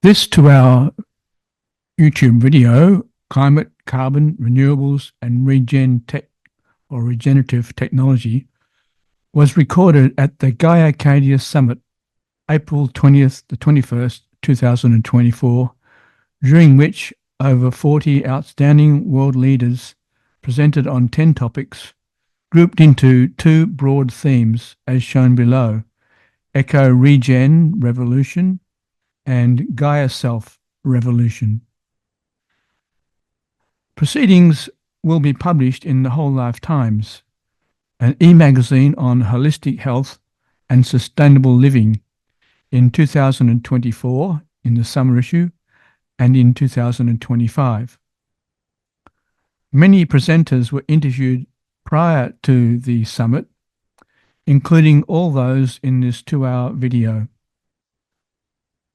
This 2-hour YouTube video, Climate, Carbon, Renewables and Regen Tech or Regenerative Technology, was recorded at the Gaiarcadia Summit, April 20th to 21st, 2024, during which over 40 outstanding world leaders presented on 10 topics, grouped into two broad themes as shown below: Eco-Regen Revolution and Gaia Self Revolution. Proceedings will be published in the Whole Life Times, an e-magazine on holistic health and sustainable living, in 2024 in the summer issue and in 2025. Many presenters were interviewed prior to the summit, including all those in this 2-hour video.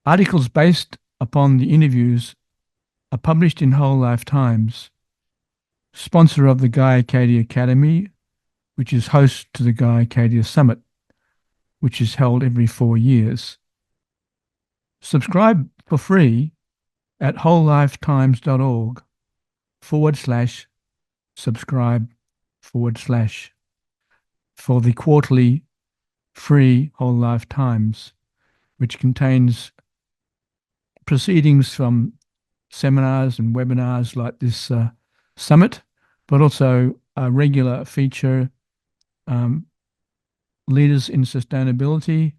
Articles based upon the interviews are published in Whole Life Times, sponsor of the Gaiarcadia Academy, which is host to the Gaiarcadia Summit, which is held every 4 years. Subscribe for free at wholelifetimes.org/subscribe/ for the quarterly free Whole Life Times, which contains proceedings from seminars and webinars like this summit, but also a regular feature, leaders in sustainability,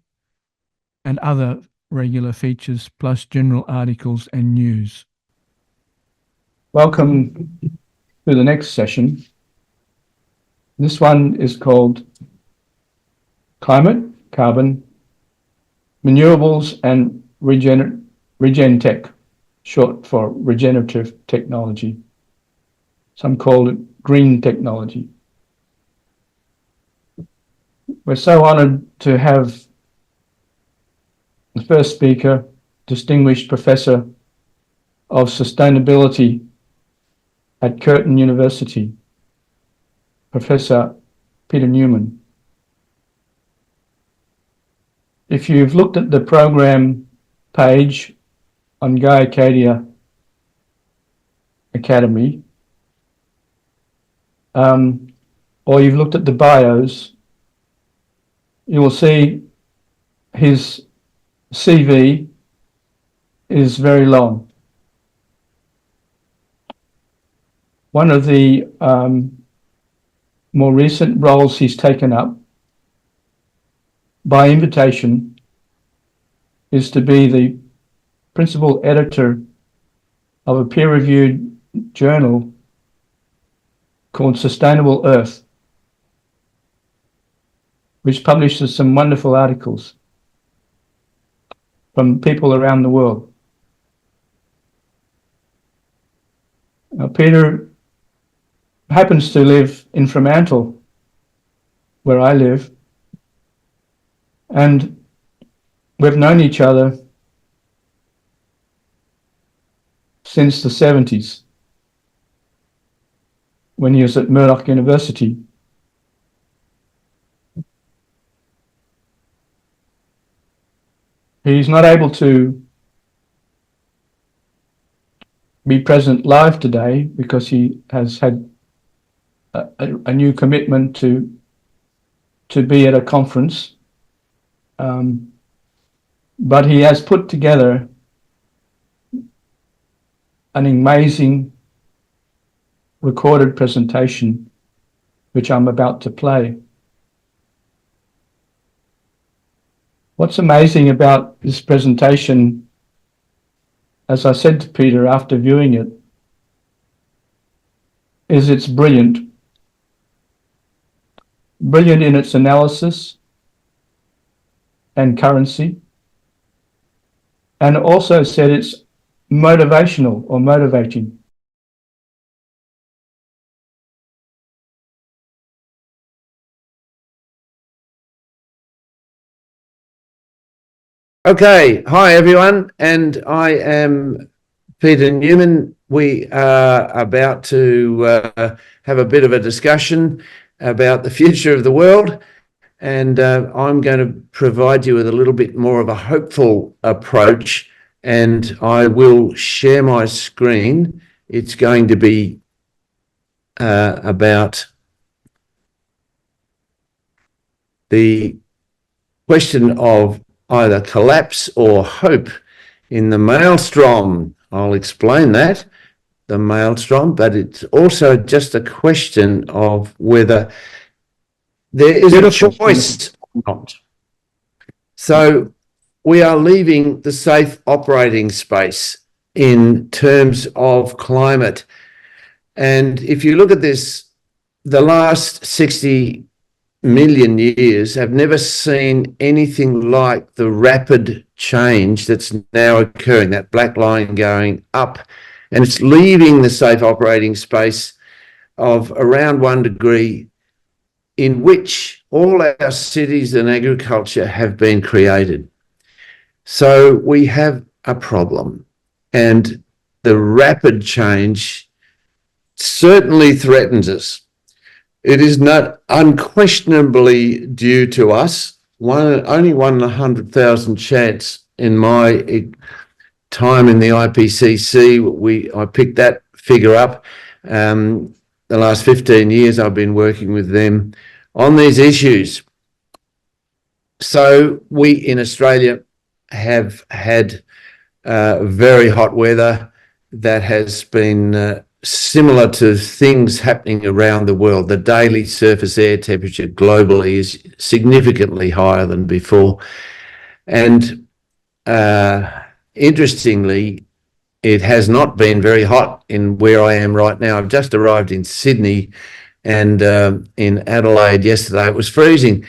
and other regular features, plus general articles and news. Welcome to the next session. This one is called Climate, Carbon, Renewables and Regen Tech, short for regenerative technology. Some call it green technology. We're so honored to have the first speaker, distinguished professor of sustainability at Curtin University, Professor Peter Newman. If you've looked at the program page on Gaiarcadia Academy, or you've looked at the bios, you will see his CV is very long. One of the more recent roles he's taken up by invitation is to be the principal editor of a peer-reviewed journal called Sustainable Earth, which publishes some wonderful articles from people around the world. Now, Peter happens to live in Fremantle, where I live, and we've known each other since the 70s, when he was at Murdoch University. He's not able to be present live today because he has had a new commitment to be at a conference, but he has put together an amazing recorded presentation, which I'm about to play. What's amazing about this presentation, as I said to Peter after viewing it, is it's brilliant. Brilliant in its analysis and currency, and also said it's motivational or motivating. Okay, hi everyone, and I am Peter Newman. We are about to have a bit of a discussion about the future of the world, and I'm going to provide you with a little bit more of a hopeful approach and I will share my screen. It's going to be about the question of either collapse or hope in the maelstrom. I'll explain that, the maelstrom, but it's also just a question of whether there is a choice or not. So we are leaving the safe operating space in terms of climate. And if you look at this, the last 60 million years have never seen anything like the rapid change that's now occurring, that black line going up, and it's leaving the safe operating space of around 1 degree in which all our cities and agriculture have been created. So we have a problem, and the rapid change certainly threatens us. It is not unquestionably due to us. Only 1 in 100,000 chance in my time in the IPCC. I picked that figure up. The last 15 years I've been working with them on these issues. So we in Australia have had very hot weather that has been similar to things happening around the world. The daily surface air temperature globally is significantly higher than before. And interestingly, it has not been very hot in where I am right now. I've just arrived in Sydney, and in Adelaide yesterday it was freezing.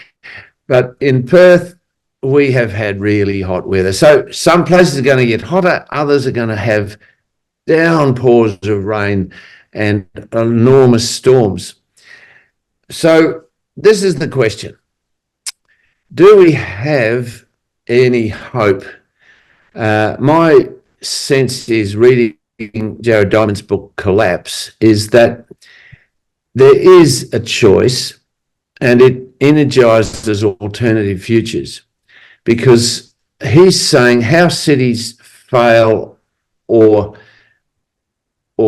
But in Perth, we have had really hot weather. So some places are going to get hotter, others are going to have downpours of rain and enormous storms. So this is the question. Do we have any hope? My sense is, reading Jared Diamond's book Collapse, is that there is a choice, and it energizes alternative futures, because he's saying how cities fail or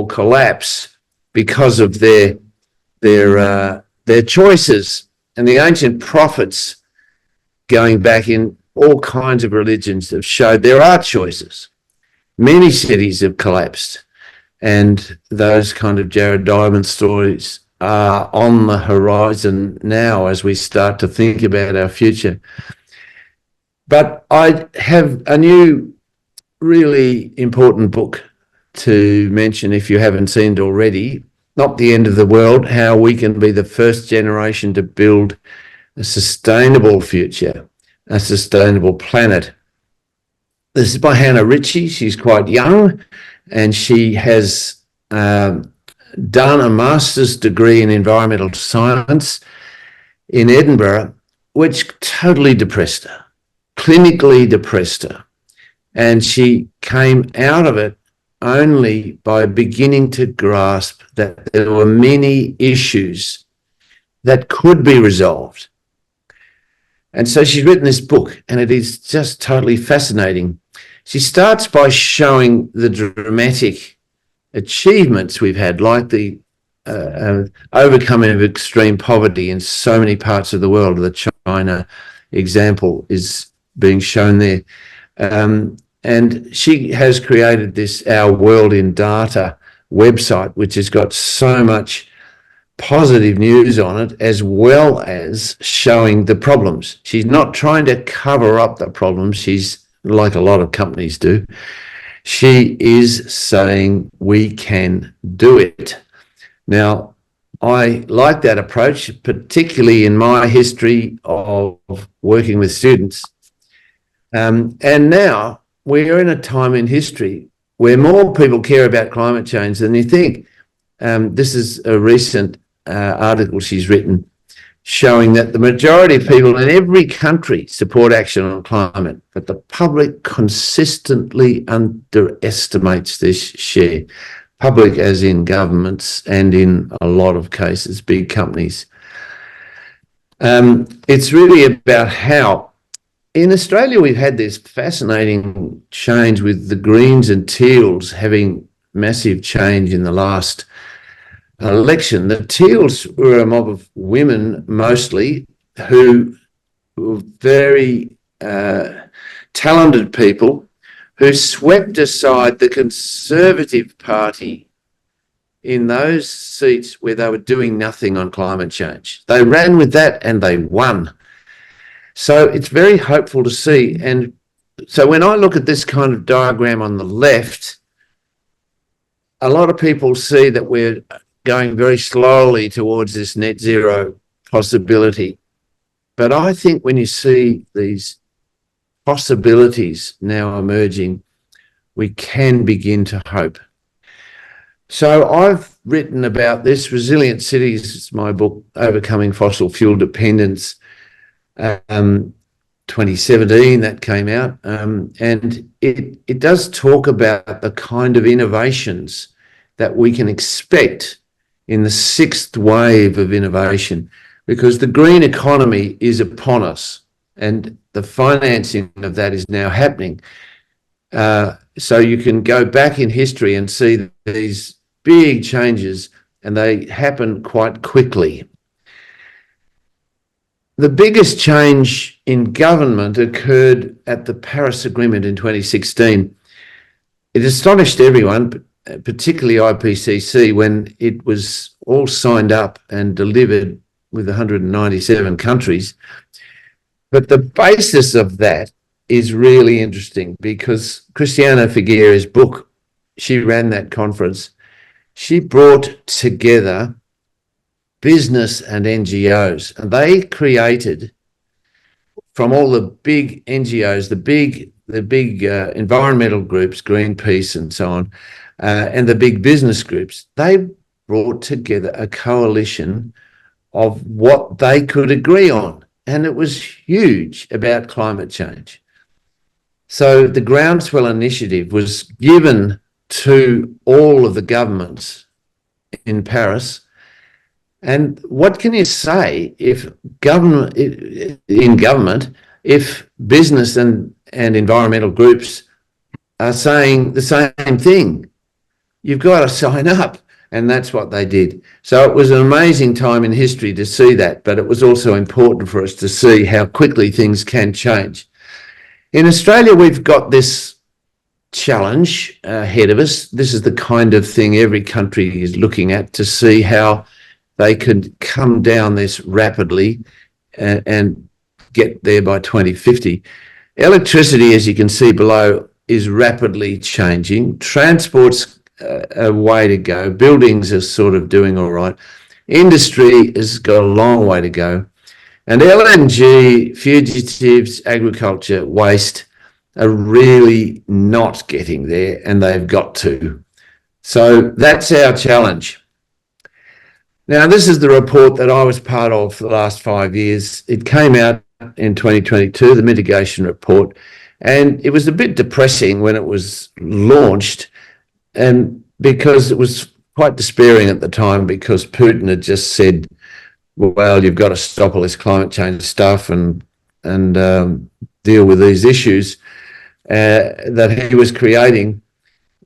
collapse because of their choices. And the ancient prophets, going back in all kinds of religions, have showed there are choices. Many cities have collapsed, and those kind of Jared Diamond stories are on the horizon now as we start to think about our future. But I have a new really important book to mention, if you haven't seen it already, Not the End of the World, How We Can Be the First Generation to Build a Sustainable Future, a Sustainable Planet. This is by Hannah Ritchie. She's quite young, and she has done a master's degree in environmental science in Edinburgh, which totally depressed her, clinically depressed her. And she came out of it only by beginning to grasp that there were many issues that could be resolved. And so she's written this book, and it is just totally fascinating. She starts by showing the dramatic achievements we've had, like the overcoming of extreme poverty in so many parts of the world. The China example is being shown there. And she has created this Our World in Data website, which has got so much positive news on it, as well as showing the problems. She's not trying to cover up the problems. She's, like a lot of companies do, she is saying we can do it. Now, I like that approach, particularly in my history of working with students. And now we're in a time in history where more people care about climate change than you think. This is a recent article she's written showing that the majority of people in every country support action on climate, but the public consistently underestimates this share. Public as in governments, and in a lot of cases, big companies. It's really about how in Australia, we've had this fascinating change with the Greens and Teals having massive change in the last election. The Teals were a mob of women mostly who were very talented people who swept aside the Conservative Party in those seats where they were doing nothing on climate change. They ran with that and they won. So it's very hopeful to see. And so when I look at this kind of diagram on the left, a lot of people see that we're going very slowly towards this net zero possibility. But I think when you see these possibilities now emerging, we can begin to hope. So I've written about this. Resilient Cities is my book, Overcoming Fossil Fuel Dependence. 2017 that came out, and it does talk about the kind of innovations that we can expect in the sixth wave of innovation, because the green economy is upon us and the financing of that is now happening. So you can go back in history and see these big changes, and they happen quite quickly. The biggest change in government occurred at the Paris Agreement in 2016. It astonished everyone, particularly IPCC, when it was all signed up and delivered with 197 countries. But the basis of that is really interesting, because Christiana Figueres' book, she ran that conference. She brought together business and NGOs, and they created, from all the big NGOs, the big environmental groups, Greenpeace and so on, and the big business groups, they brought together a coalition of what they could agree on. And it was huge about climate change. So the Groundswell Initiative was given to all of the governments in Paris. And what can you say if government, if business and environmental groups are saying the same thing? You've got to sign up. And that's what they did. So it was an amazing time in history to see that, but it was also important for us to see how quickly things can change. In Australia, we've got this challenge ahead of us. This is the kind of thing every country is looking at to see how they could come down this rapidly and get there by 2050. Electricity, as you can see below, is rapidly changing. Transport's a way to go. Buildings are sort of doing all right. Industry has got a long way to go. And LNG, fugitives, agriculture, waste are really not getting there, and they've got to. So that's our challenge. Now, this is the report that I was part of for the last 5 years. It came out in 2022, the mitigation report, and it was a bit depressing when it was launched, and because it was quite despairing at the time, because Putin had just said, well, you've got to stop all this climate change stuff and deal with these issues that he was creating.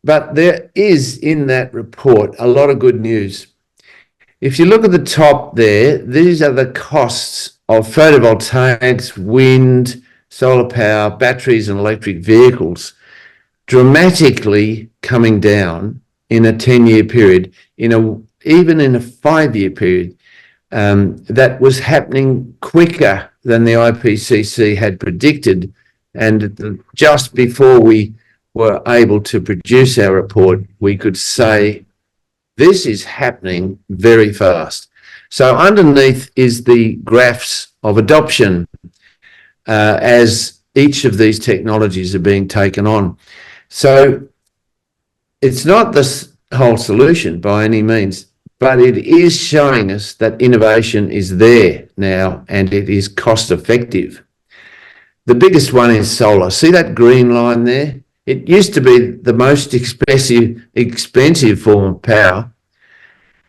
But there is in that report a lot of good news. If you look at the top there, these are the costs of photovoltaics, wind, solar power, batteries and electric vehicles dramatically coming down in a 10-year period, even in a 5-year period. That was happening quicker than the IPCC had predicted. And just before we were able to produce our report, we could say, this is happening very fast. So underneath is the graphs of adoption as each of these technologies are being taken on. So it's not the whole solution by any means, but it is showing us that innovation is there now and it is cost effective. The biggest one is solar. See that green line there? It used to be the most expensive form of power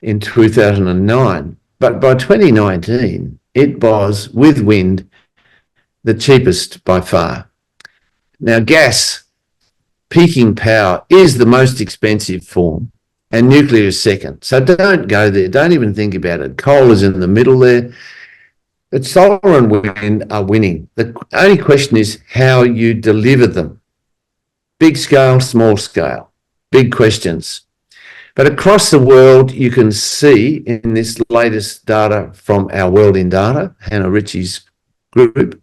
in 2009, but by 2019, it was, with wind, the cheapest by far. Now, gas, peaking power, is the most expensive form, and nuclear is second. So don't go there. Don't even think about it. Coal is in the middle there. But solar and wind are winning. The only question is how you deliver them. Big scale, small scale, big questions. But across the world, you can see in this latest data from our World in Data, Hannah Ritchie's group,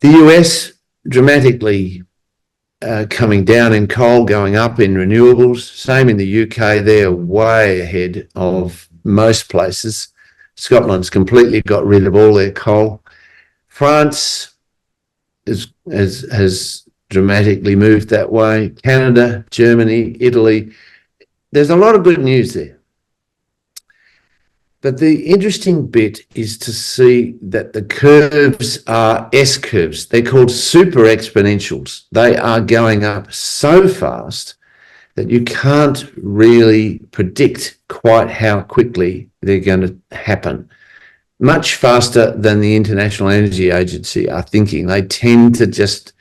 the US dramatically coming down in coal, going up in renewables. Same in the UK, they're way ahead of most places. Scotland's completely got rid of all their coal. France has dramatically moved that way. Canada, Germany, Italy. There's a lot of good news there. But the interesting bit is to see that the curves are S-curves. They're called super exponentials. They are going up so fast that you can't really predict quite how quickly they're going to happen. Much faster than the International Energy Agency are thinking. They tend to just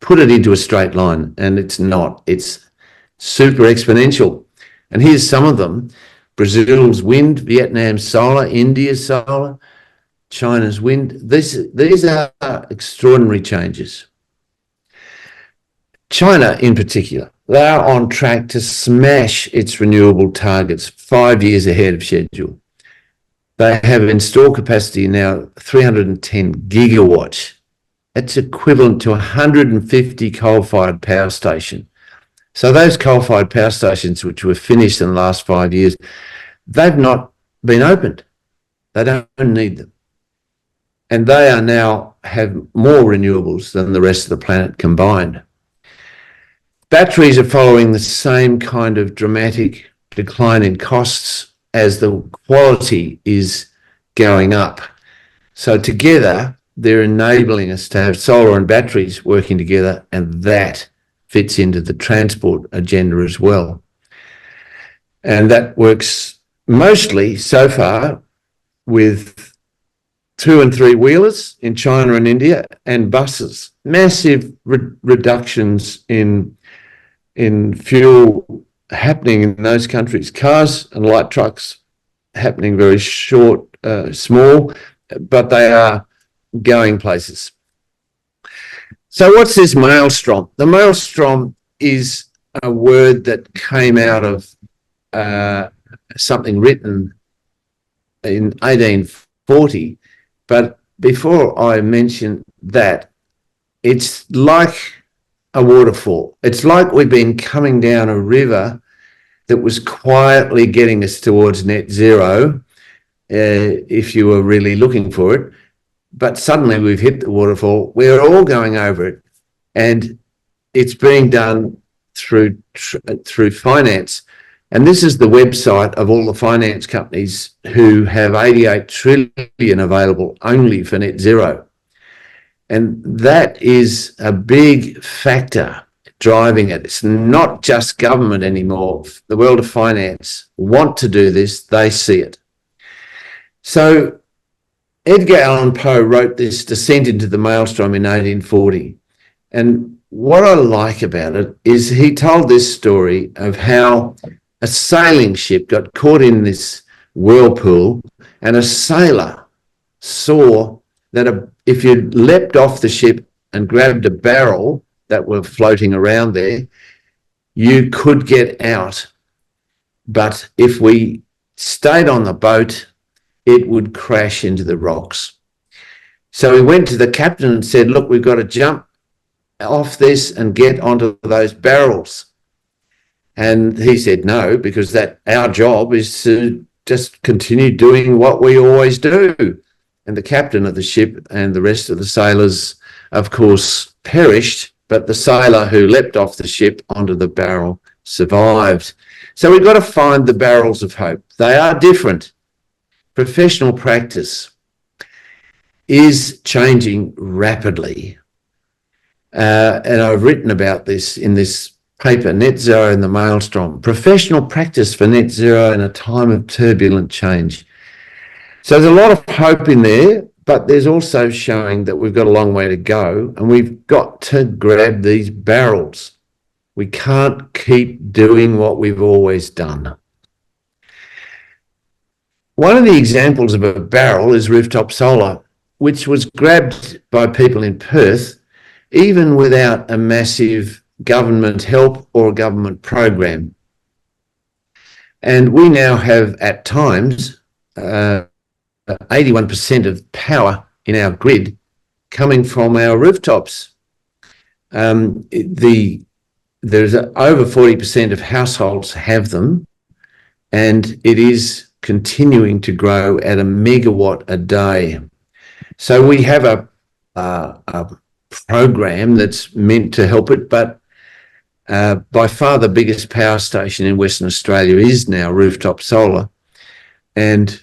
put it into a straight line, and it's not. It's super exponential. And here's some of them: Brazil's wind, Vietnam's solar, India's solar, China's wind. These are extraordinary changes. China in particular, they are on track to smash its renewable targets 5 years ahead of schedule. They have installed capacity now 310 gigawatts. That's equivalent to 150 coal-fired power stations. So those coal-fired power stations, which were finished in the last 5 years, they've not been opened. They don't need them. And they are now have more renewables than the rest of the planet combined. Batteries are following the same kind of dramatic decline in costs as the quality is going up. So together, they're enabling us to have solar and batteries working together, and that fits into the transport agenda as well. And that works mostly so far with 2- and 3-wheelers in China and India, and buses. Massive reductions in fuel happening in those countries. Cars and light trucks happening very small, but they are going places. So what's this maelstrom? The maelstrom is a word that came out of something written in 1840. But before I mention that, it's like a waterfall. It's like we've been coming down a river that was quietly getting us towards net zero, if you were really looking for it. But suddenly we've hit the waterfall. We're all going over it, and it's being done through finance. And this is the website of all the finance companies who have 88 trillion available only for net zero. And that is a big factor driving it. It's not just government anymore. The world of finance want to do this. They see it. So Edgar Allan Poe wrote this Descent into the Maelstrom in 1840. And what I like about it is he told this story of how a sailing ship got caught in this whirlpool, and a sailor saw that if you leapt off the ship and grabbed a barrel that were floating around there, you could get out. But if we stayed on the boat, it would crash into the rocks. So he went to the captain and said, look, we've got to jump off this and get onto those barrels. And he said no, because our job is to just continue doing what we always do. And the captain of the ship and the rest of the sailors, of course, perished, but the sailor who leapt off the ship onto the barrel survived. So we've got to find the barrels of hope. They are different. Professional practice is changing rapidly. And I've written about this in this paper, Net Zero in the Maelstrom. Professional practice for net zero in a time of turbulent change. So there's a lot of hope in there, but there's also showing that we've got a long way to go, and we've got to grab these barrels. We can't keep doing what we've always done. One of the examples of a barrel is rooftop solar, which was grabbed by people in Perth, even without a massive government help or a government program. And we now have, at times, 81% of power in our grid coming from our rooftops. There's over 40% of households have them, and it is continuing to grow at a megawatt a day. So we have a program that's meant to help it, but by far the biggest power station in Western Australia is now rooftop solar, and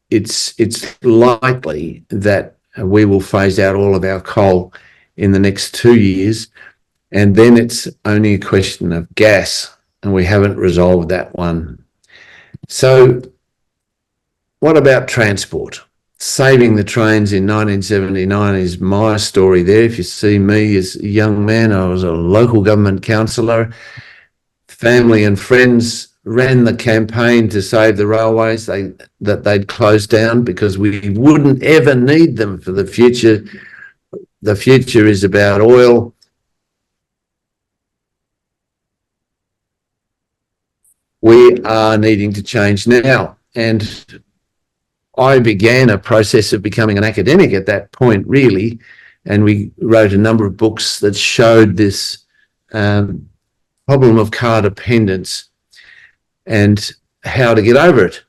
it's likely that we will phase out all of our coal in the next 2 years, and then it's only a question of gas, and we haven't resolved that one. So what about transport? Saving the trains in 1979 is my story there. If you see me as a young man, I was a local government councillor. Family and friends ran the campaign to save the railways that they'd closed down because we wouldn't ever need them for the future. The future is about oil. We are needing to change now. And I began a process of becoming an academic at that point, really, and we wrote a number of books that showed this problem of car dependence and how to get over it.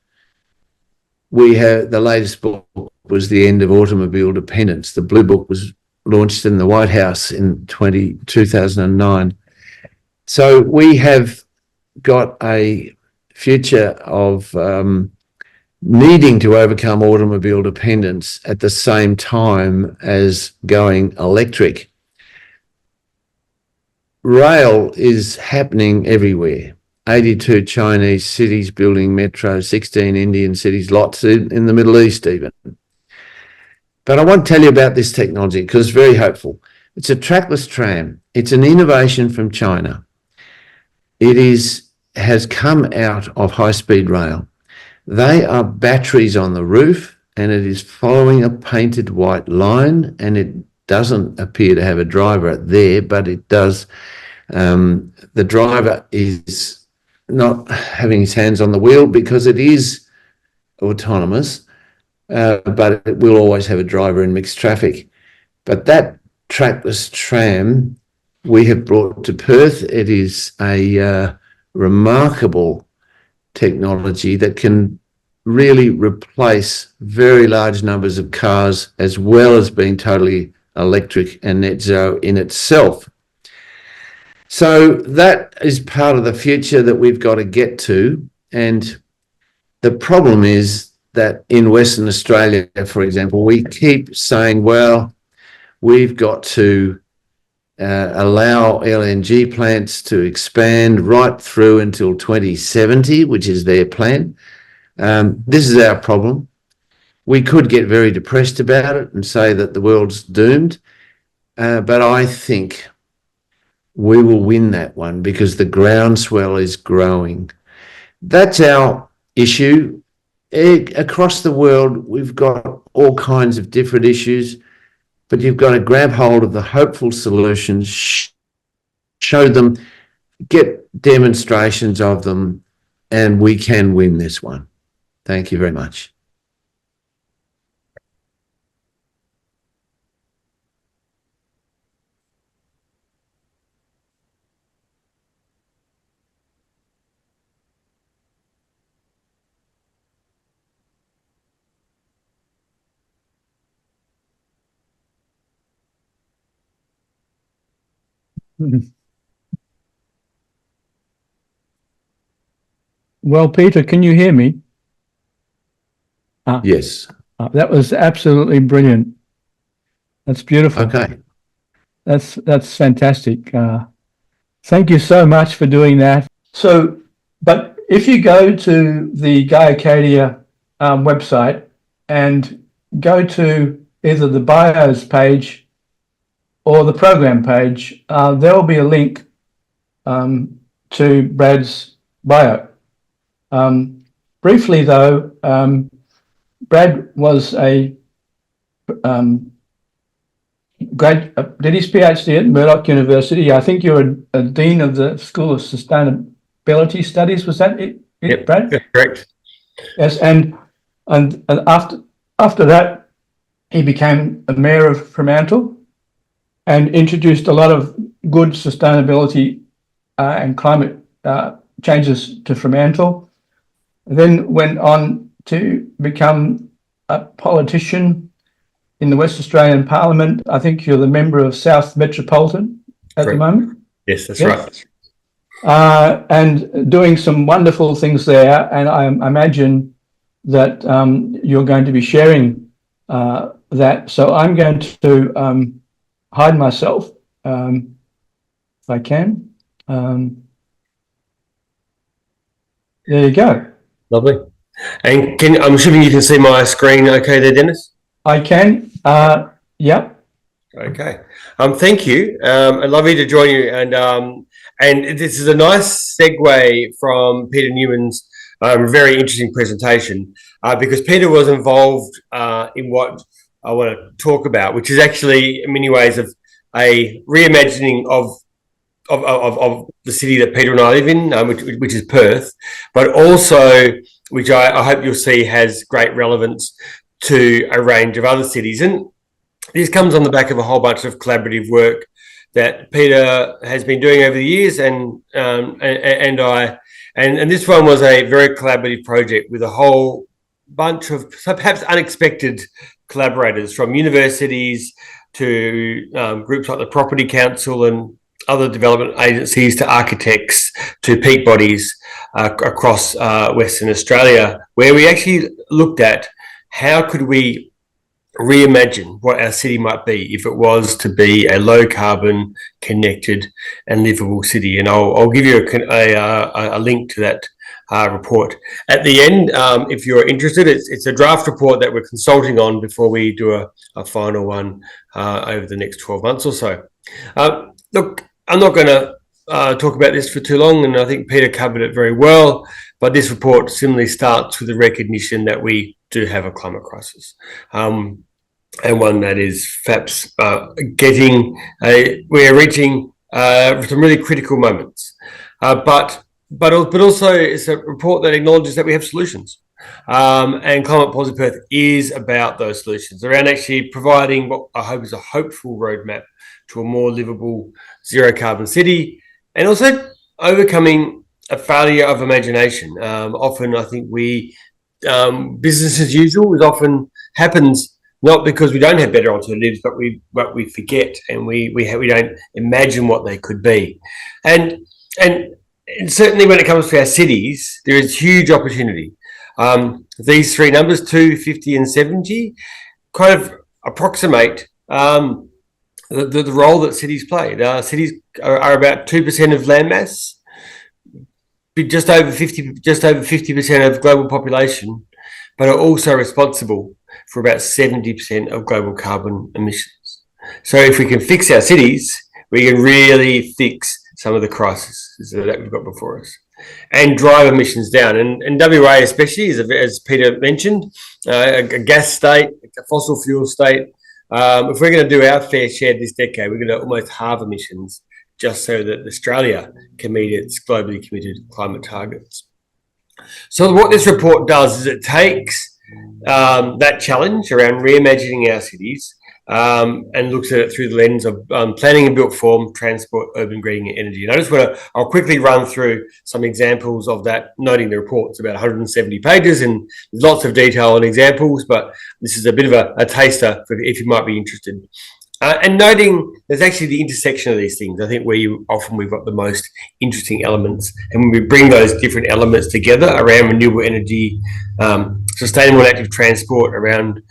The latest book was The End of Automobile Dependence. The Blue Book was launched in the White House in 2009. So we have got a future of needing to overcome automobile dependence at the same time as going electric. Rail is happening everywhere. 82 Chinese cities building metro, 16 Indian cities, lots in the Middle East even. But I want to tell you about this technology because it's very hopeful. It's a trackless tram. It's an innovation from China. It has come out of high-speed rail. They are batteries on the roof, and it is following a painted white line, and it doesn't appear to have a driver there, but it does. The driver is not having his hands on the wheel because it is autonomous, but it will always have a driver in mixed traffic. But that trackless tram we have brought to Perth. It is a remarkable technology that can really replace very large numbers of cars, as well as being totally electric and net zero in itself. So that is part of the future that we've got to get to. And the problem is that in Western Australia, for example, we keep saying, well, we've got to allow LNG plants to expand right through until 2070, which is their plan. This is our problem. We could get very depressed about it and say that the world's doomed, but I think we will win that one because the groundswell is growing. That's our issue. Across the world, we've got all kinds of different issues, but you've got to grab hold of the hopeful solutions, show them, get demonstrations of them, and we can win this one. Thank you very much. Well, Peter, can you hear me? Yes. That was absolutely brilliant. That's beautiful. Okay. That's fantastic. Thank you so much for doing that. So, but if you go to the Gaiarcadia website, and go to either the bios page or the program page, there will be a link to Brad's bio. Briefly, though, Brad was a did his PhD at Murdoch University. I think you're a dean of the School of Sustainability Studies. Was that it, Yep, Brad? that's correct. Yes, and after that, he became a mayor of Fremantle and introduced a lot of good sustainability and climate changes to Fremantle. Then went on to become a politician in the West Australian Parliament. I think you're the member of South Metropolitan at the moment. Yes, that's right. And doing some wonderful things there. And I imagine that you're going to be sharing that. So I'm going to hide myself if I can. There you go. Lovely. And I'm assuming you can see my screen okay there, Dennis? I can. Yeah. Okay. Thank you. I'd love you to join you. And this is a nice segue from Peter Newman's very interesting presentation because Peter was involved in what I want to talk about, which is actually in many ways of a reimagining of the city that Peter and I live in, which is Perth, but also which I hope you'll see has great relevance to a range of other cities. And this comes on the back of a whole bunch of collaborative work that Peter has been doing over the years, and this one was a very collaborative project with a whole bunch of perhaps unexpected collaborators, from universities to groups like the Property Council and other development agencies to architects to peak bodies across Western Australia, where we actually looked at how could we reimagine what our city might be if it was to be a low carbon, connected and livable city. And I'll give you a link to that report at the end if you're interested. It's a draft report that we're consulting on before we do a final one over the next 12 months or so. Look, I'm not going to talk about this for too long, and I think Peter covered it very well, but this report similarly starts with the recognition that we do have a climate crisis, and one that is perhaps we're reaching some really critical moments, but also it's a report that acknowledges that we have solutions, and Climate Positive Perth is about those solutions around actually providing what I hope is a hopeful roadmap to a more livable zero carbon city, and also overcoming a failure of imagination. Often I think business as usual is often happens not because we don't have better alternatives, but we forget and we don't imagine what they could be. And certainly when it comes to our cities, there is huge opportunity. These three numbers, 2, 50 and 70, kind of approximate the role that cities play. Cities are about 2% of landmass, just over 50% of global population, but are also responsible for about 70% of global carbon emissions. So if we can fix our cities, we can really fix some of the crises that we've got before us and drive emissions down. And WA especially, as Peter mentioned, a gas state, a fossil fuel state. If we're going to do our fair share this decade, we're going to almost halve emissions just so that Australia can meet its globally committed climate targets. So what this report does is it takes that challenge around reimagining our cities and looks at it through the lens of planning and built form, transport, urban greening and energy. And I'll quickly run through some examples of that, noting the report's about 170 pages and there's lots of detail and examples, but this is a bit of a taster if you might be interested. And noting there's actually the intersection of these things, I think, where we've got the most interesting elements. And when we bring those different elements together around renewable energy, sustainable and active transport, around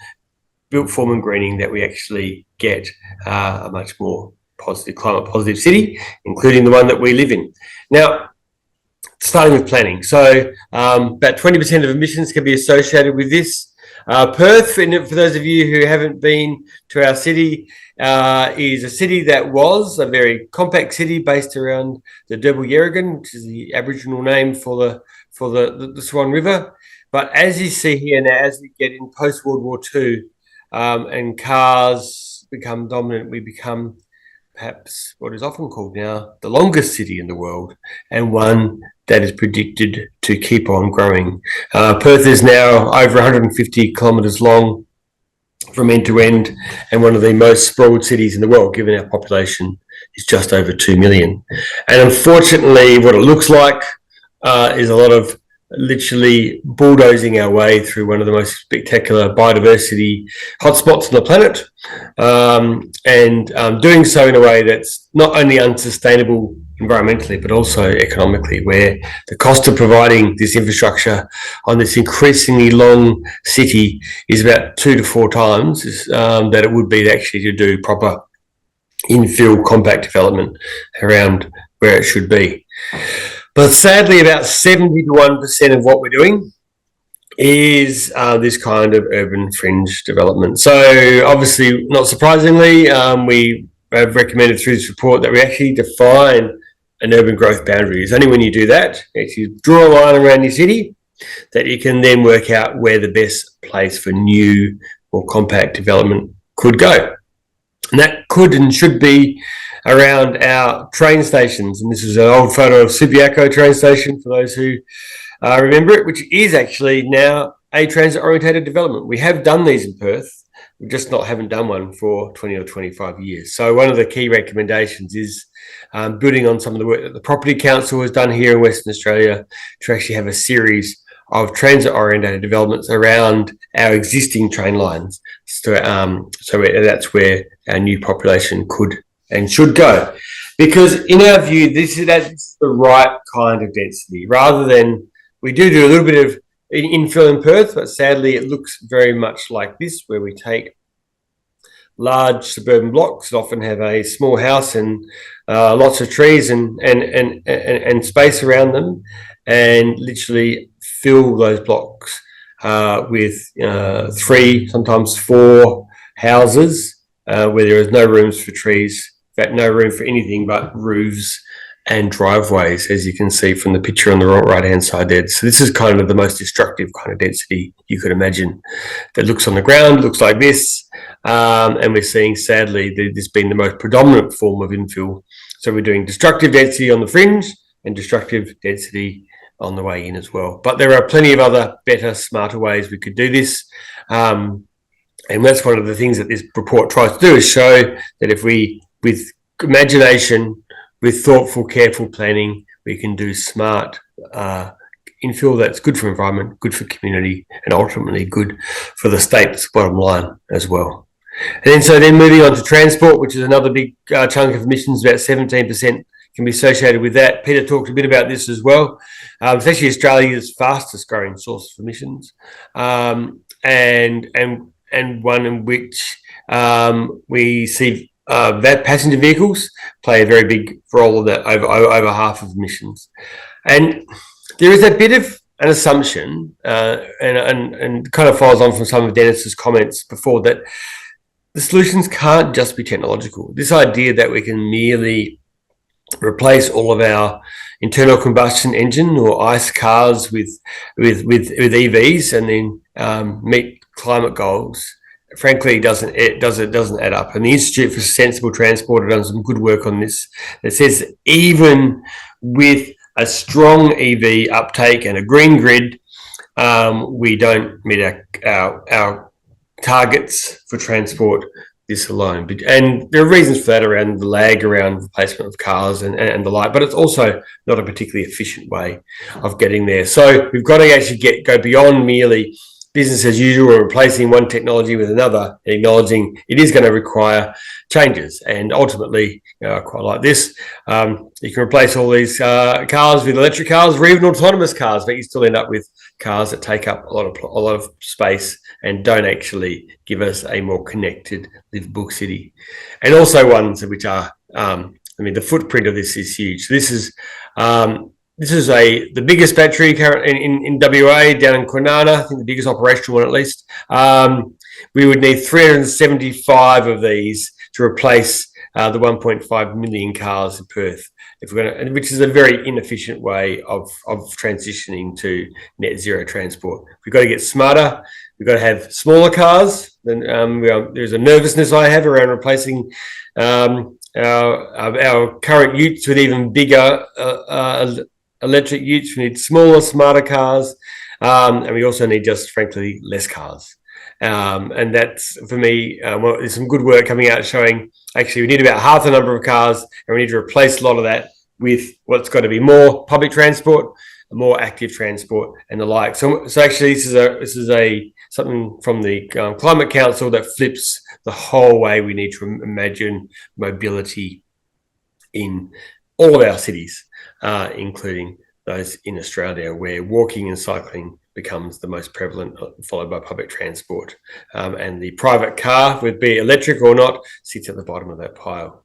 built form and greening, that we actually get a much more positive, climate positive city, including the one that we live in. Now, starting with planning. So about 20% of emissions can be associated with this. Perth, for those of you who haven't been to our city, is a city that was a very compact city based around the Yerrigan, which is the Aboriginal name for the Swan River. But as you see here now, as we get in post-World War II and cars become dominant, we become perhaps what is often called now the longest city in the world, and one that is predicted to keep on growing. Perth is now over 150 kilometres long from end to end, and one of the most sprawled cities in the world, given our population is just over 2 million. And unfortunately, what it looks like is a lot of literally bulldozing our way through one of the most spectacular biodiversity hotspots on the planet, and doing so in a way that's not only unsustainable environmentally but also economically, where the cost of providing this infrastructure on this increasingly long city is about 2 to 4 times that it would be actually to do proper infill compact development around where it should be. But sadly, about 71% of what we're doing is this kind of urban fringe development. So obviously, not surprisingly, we have recommended through this report that we actually define an urban growth boundary. It's only when you do that, actually draw a line around your city, that you can then work out where the best place for new or compact development could go. And that could and should be around our train stations. And this is an old photo of Subiaco train station, for those who remember it, which is actually now a transit-orientated development. We have done these in Perth, we just haven't done one for 20 or 25 years. So one of the key recommendations is building on some of the work that the Property Council has done here in Western Australia to actually have a series of transit-orientated developments around our existing train lines. So that's where our new population could and should go. Because in our view, that's the right kind of density, rather than, we do a little bit of infill in Perth, but sadly it looks very much like this, where we take large suburban blocks that often have a small house and lots of trees and space around them, and literally fill those blocks with 3, sometimes 4 houses where there is no rooms for trees, in fact, no room for anything but roofs and driveways, as you can see from the picture on the right-hand side there. So this is kind of the most destructive kind of density you could imagine, that looks on the ground, looks like this, and we're seeing, sadly, this being the most predominant form of infill. So we're doing destructive density on the fringe and destructive density on the way in as well. But there are plenty of other better, smarter ways we could do this. And that's one of the things that this report tries to do, is show that if we, with imagination, with thoughtful, careful planning, we can do smart infill that's good for environment, good for community, and ultimately good for the state's bottom line as well. And then moving on to transport, which is another big chunk of emissions, about 17% can be associated with that. Peter talked a bit about this as well. It's actually Australia's fastest growing source of emissions, and one in which we see that passenger vehicles play a very big role in that, over half of emissions. And there is a bit of an assumption, and kind of follows on from some of Dennis's comments before, that the solutions can't just be technological. This idea that we can merely replace all of our internal combustion engine or ICE cars with EVs and then meet climate goals, frankly, doesn't add up. And the Institute for Sensible Transport have done some good work on this. It says even with a strong EV uptake and a green grid, we don't meet our targets for transport this alone. And there are reasons for that, around the lag around replacement of cars and the like, but it's also not a particularly efficient way of getting there. So we've got to actually go beyond merely business as usual, or replacing one technology with another, acknowledging it is going to require changes. And ultimately, I quite like this. You can replace all these cars with electric cars or even autonomous cars, but you still end up with cars that take up a lot of space and don't actually give us a more connected, livable city. And also ones which are, the footprint of this is huge. This is this is the biggest battery in WA, down in Kwinana, I think the biggest operational one at least. We would need 375 of these to replace the 1.5 million cars in Perth, if we're going to, which is a very inefficient way of transitioning to net zero transport. We've got to get smarter. We've got to have smaller cars. Then there's a nervousness I have around replacing our current utes with even bigger electric utes. We need smaller, smarter cars, and we also need, just frankly, less cars. And that's, for me, well, there's some good work coming out showing actually we need about half the number of cars, and we need to replace a lot of that with what's got to be more public transport, more active transport, and the like. So actually, this is something from the Climate Council that flips the whole way we need to imagine mobility in all of our cities, including those in Australia, where walking and cycling becomes the most prevalent, followed by public transport. And the private car, with be it electric or not, sits at the bottom of that pile.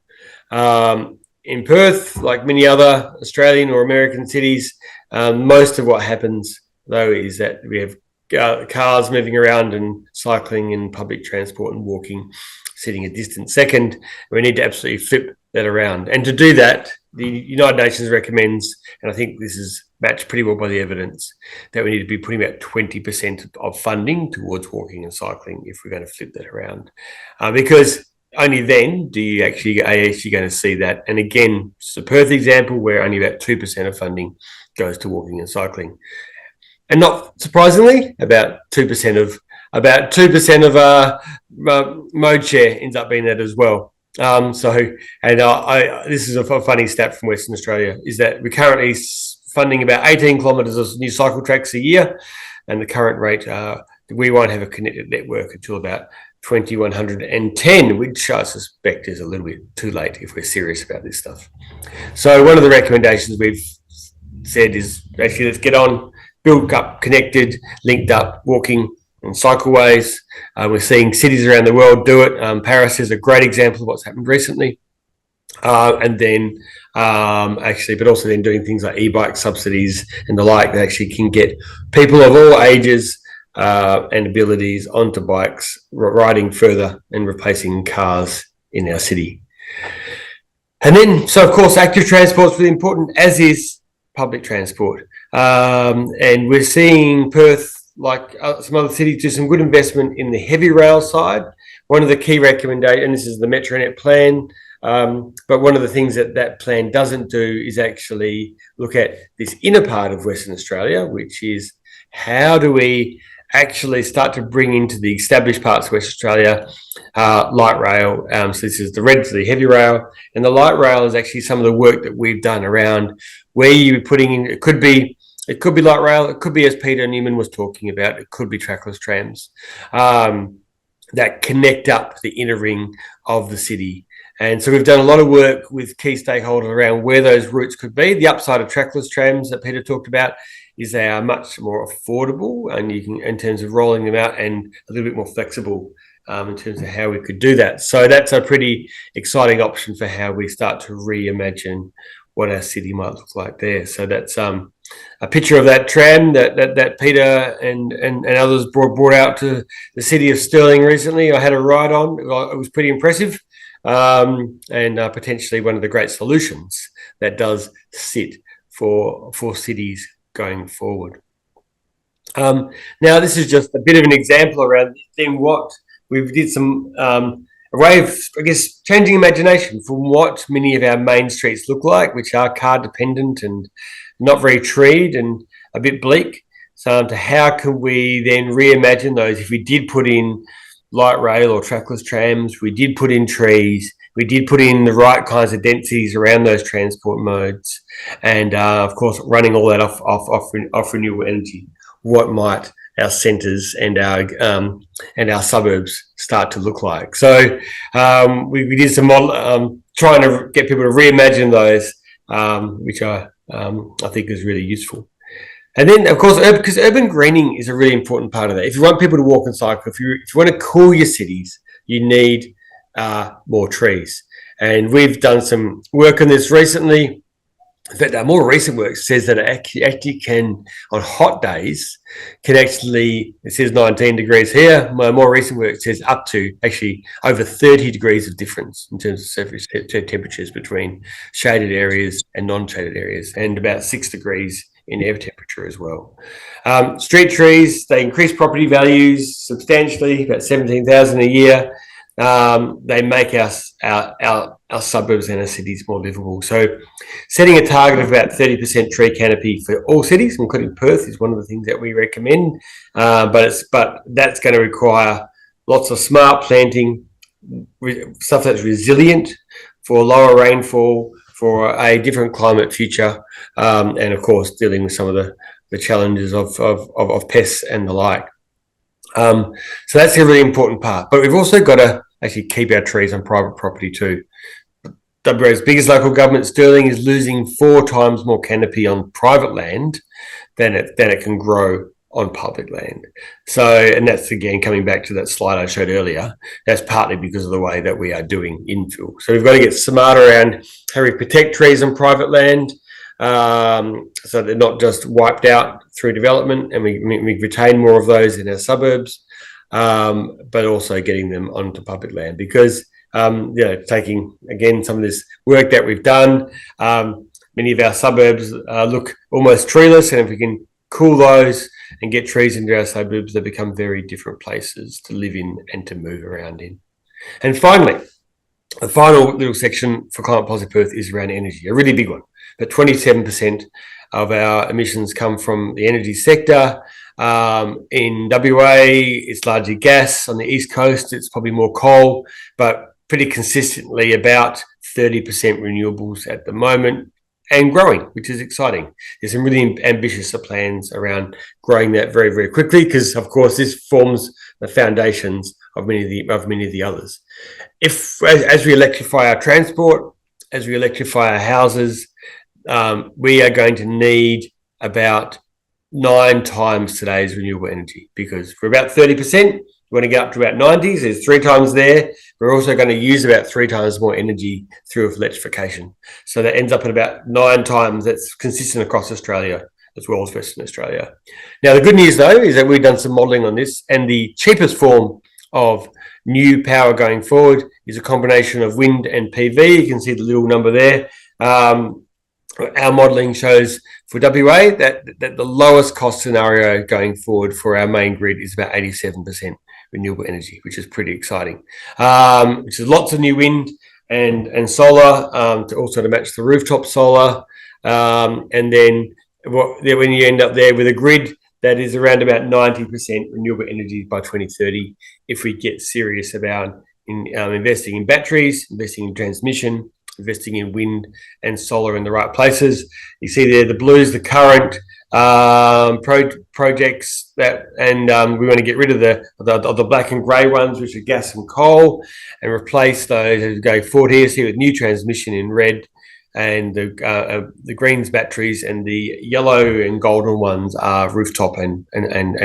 In Perth, like many other Australian or American cities, most of what happens, though, is that we have cars moving around and cycling and public transport and walking sitting a distant second. We need to absolutely flip that around. And to do that, the United Nations recommends, and I think this is matched pretty well by the evidence, that we need to be putting about 20% of funding towards walking and cycling if we're going to flip that around. Because only then are you actually going to see that. And again, it's a Perth example where only about 2% of funding goes to walking and cycling. And not surprisingly, about 2% of mode share ends up being that as well. This is a funny stat from Western Australia, is that we're currently funding about 18 kilometres of new cycle tracks a year, and the current rate, we won't have a connected network until about 2110, which I suspect is a little bit too late if we're serious about this stuff. So one of the recommendations we've said is actually let's get on, build up connected, linked up walking and cycleways. We're seeing cities around the world do it. Paris is a great example of what's happened recently. But also then doing things like e-bike subsidies and the like that actually can get people of all ages and abilities onto bikes, riding further and replacing cars in our city. And then, so of course, active transport is really important, as is public transport. And we're seeing Perth, like some other cities, do some good investment in the heavy rail side. One of the key recommendations, and this is the Metronet plan, but one of the things that plan doesn't do is actually look at this inner part of Western Australia, which is how do we actually start to bring into the established parts of Western Australia light rail. So this is the red to the heavy rail, and the light rail is actually some of the work that we've done around where you're putting in. It could be light rail. It could be, as Peter Newman was talking about, it could be trackless trams that connect up the inner ring of the city. And so we've done a lot of work with key stakeholders around where those routes could be. The upside of trackless trams that Peter talked about is they are much more affordable, and you can, in terms of rolling them out, and a little bit more flexible in terms of how we could do that. So that's a pretty exciting option for how we start to reimagine what our city might look like there. So that's a picture of that tram that Peter and others brought out to the city of Stirling recently. I had a ride on. It was pretty impressive, and potentially one of the great solutions that does sit for cities going forward. Now, this is just a bit of an example around then what we did some a way of, I guess, changing imagination from what many of our main streets look like, which are car dependent and not very treed and a bit bleak, so to how can we then reimagine those if we did put in light rail or trackless trams, we did put in trees, we did put in the right kinds of densities around those transport modes, and of course running all that off renewable energy. What might our centres and our suburbs start to look like? So we did some model, trying to get people to reimagine those, which I think is really useful. And then, of course, because urban greening is a really important part of that. If you want people to walk and cycle, if you want to cool your cities, you need more trees. And we've done some work on this recently. In fact, our more recent work says that it actually can, on hot days, can actually, it says 19 degrees here. My more recent work says up to actually over 30 degrees of difference in terms of surface temperatures between shaded areas and non-shaded areas, and about 6 degrees in air temperature as well. Street trees, they increase property values substantially, about 17,000 a year. They make our suburbs and our cities more livable. So setting a target of about 30% tree canopy for all cities, including Perth, is one of the things that we recommend. But that's going to require lots of smart planting, stuff that's resilient for lower rainfall, for a different climate future, and of course dealing with some of the challenges of pests and the like. So that's a really important part. But we've also got to actually keep our trees on private property too. WA's biggest local government, Stirling, is losing 4 times more canopy on private land than it can grow on public land. So, and that's again coming back to that slide I showed earlier. That's partly because of the way that we are doing infill. So we've got to get smarter around how we protect trees on private land, so they're not just wiped out through development, and we retain more of those in our suburbs, but also getting them onto public land, because taking again some of this work that we've done, many of our suburbs look almost treeless, and if we can cool those and get trees into our suburbs, they become very different places to live in and to move around in. And finally, the final little section for Climate Positive Perth is around energy, a really big one. But 27% of our emissions come from the energy sector. In WA, it's largely gas. On the East Coast, it's probably more coal, but pretty consistently about 30% renewables at the moment, and growing, which is exciting. There's some really ambitious plans around growing that very, very quickly, because of course this forms the foundations of many of the others. As we electrify our transport, as we electrify our houses, we are going to need about 9 times today's renewable energy, because for about 30%, we want to get up to about 90s. There's 3 times there. We're also going to use about 3 times more energy through electrification. So that ends up at about 9 times. That's consistent across Australia as well as Western Australia. Now, the good news, though, is that we've done some modelling on this, and the cheapest form of new power going forward is a combination of wind and PV. You can see the little number there. Our modelling shows for WA that the lowest cost scenario going forward for our main grid is about 87% renewable energy, which is pretty exciting. Which is lots of new wind and solar, to match the rooftop solar. And then when you end up there with a grid that is around about 90% renewable energy by 2030, if we get serious about investing in batteries, investing in transmission, investing in wind and solar in the right places. You see there the blues, the current projects that, and we want to get rid of the black and grey ones, which are gas and coal, and replace those as we go forward here. See with new transmission in red, and the greens batteries, and the yellow and golden ones are rooftop and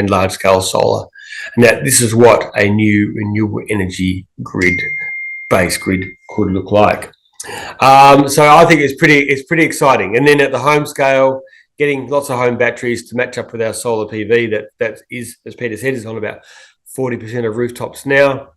large scale solar. And that this is what a new renewable energy base grid could look like. So I think it's pretty exciting. And then at the home scale, getting lots of home batteries to match up with our solar PV, that is, as Peter said, is on about 40% of rooftops now.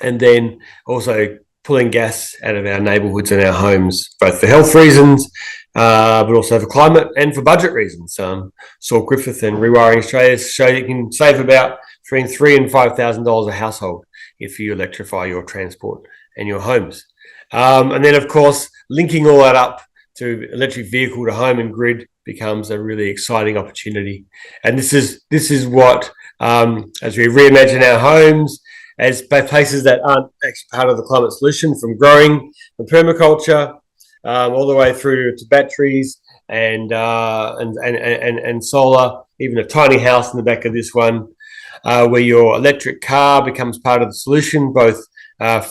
And then also pulling gas out of our neighbourhoods and our homes, both for health reasons, but also for climate and for budget reasons. Saul Griffith and Rewiring Australia show you can save about between $3,000 and $5,000 a household if you electrify your transport and your homes. And then, of course, linking all that up to electric vehicle to home and grid becomes a really exciting opportunity. And this is what, as we reimagine our homes as places that aren't actually part of the climate solution, from growing, from permaculture, all the way through to batteries and solar, even a tiny house in the back of this one, where your electric car becomes part of the solution, both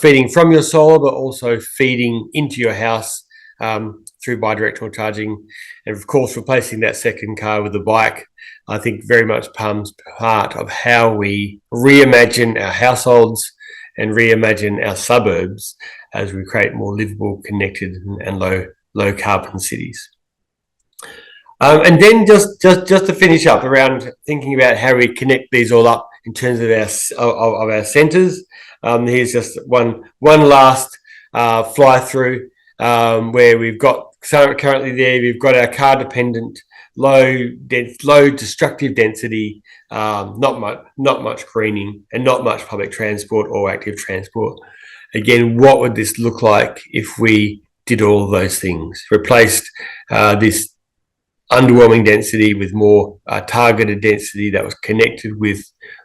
feeding from your solar, but also feeding into your house through bidirectional charging. And of course, replacing that second car with a bike, I think very much becomes part of how we reimagine our households and reimagine our suburbs as we create more livable, connected and low carbon cities. And then just to finish up around thinking about how we connect these all up in terms of our centres. Here's just one last fly through where we've got currently there. We've got our car dependent, low destructive density, not much greening, and not much public transport or active transport. Again, what would this look like if we did all of those things? Replaced this underwhelming density with more targeted density that was connected with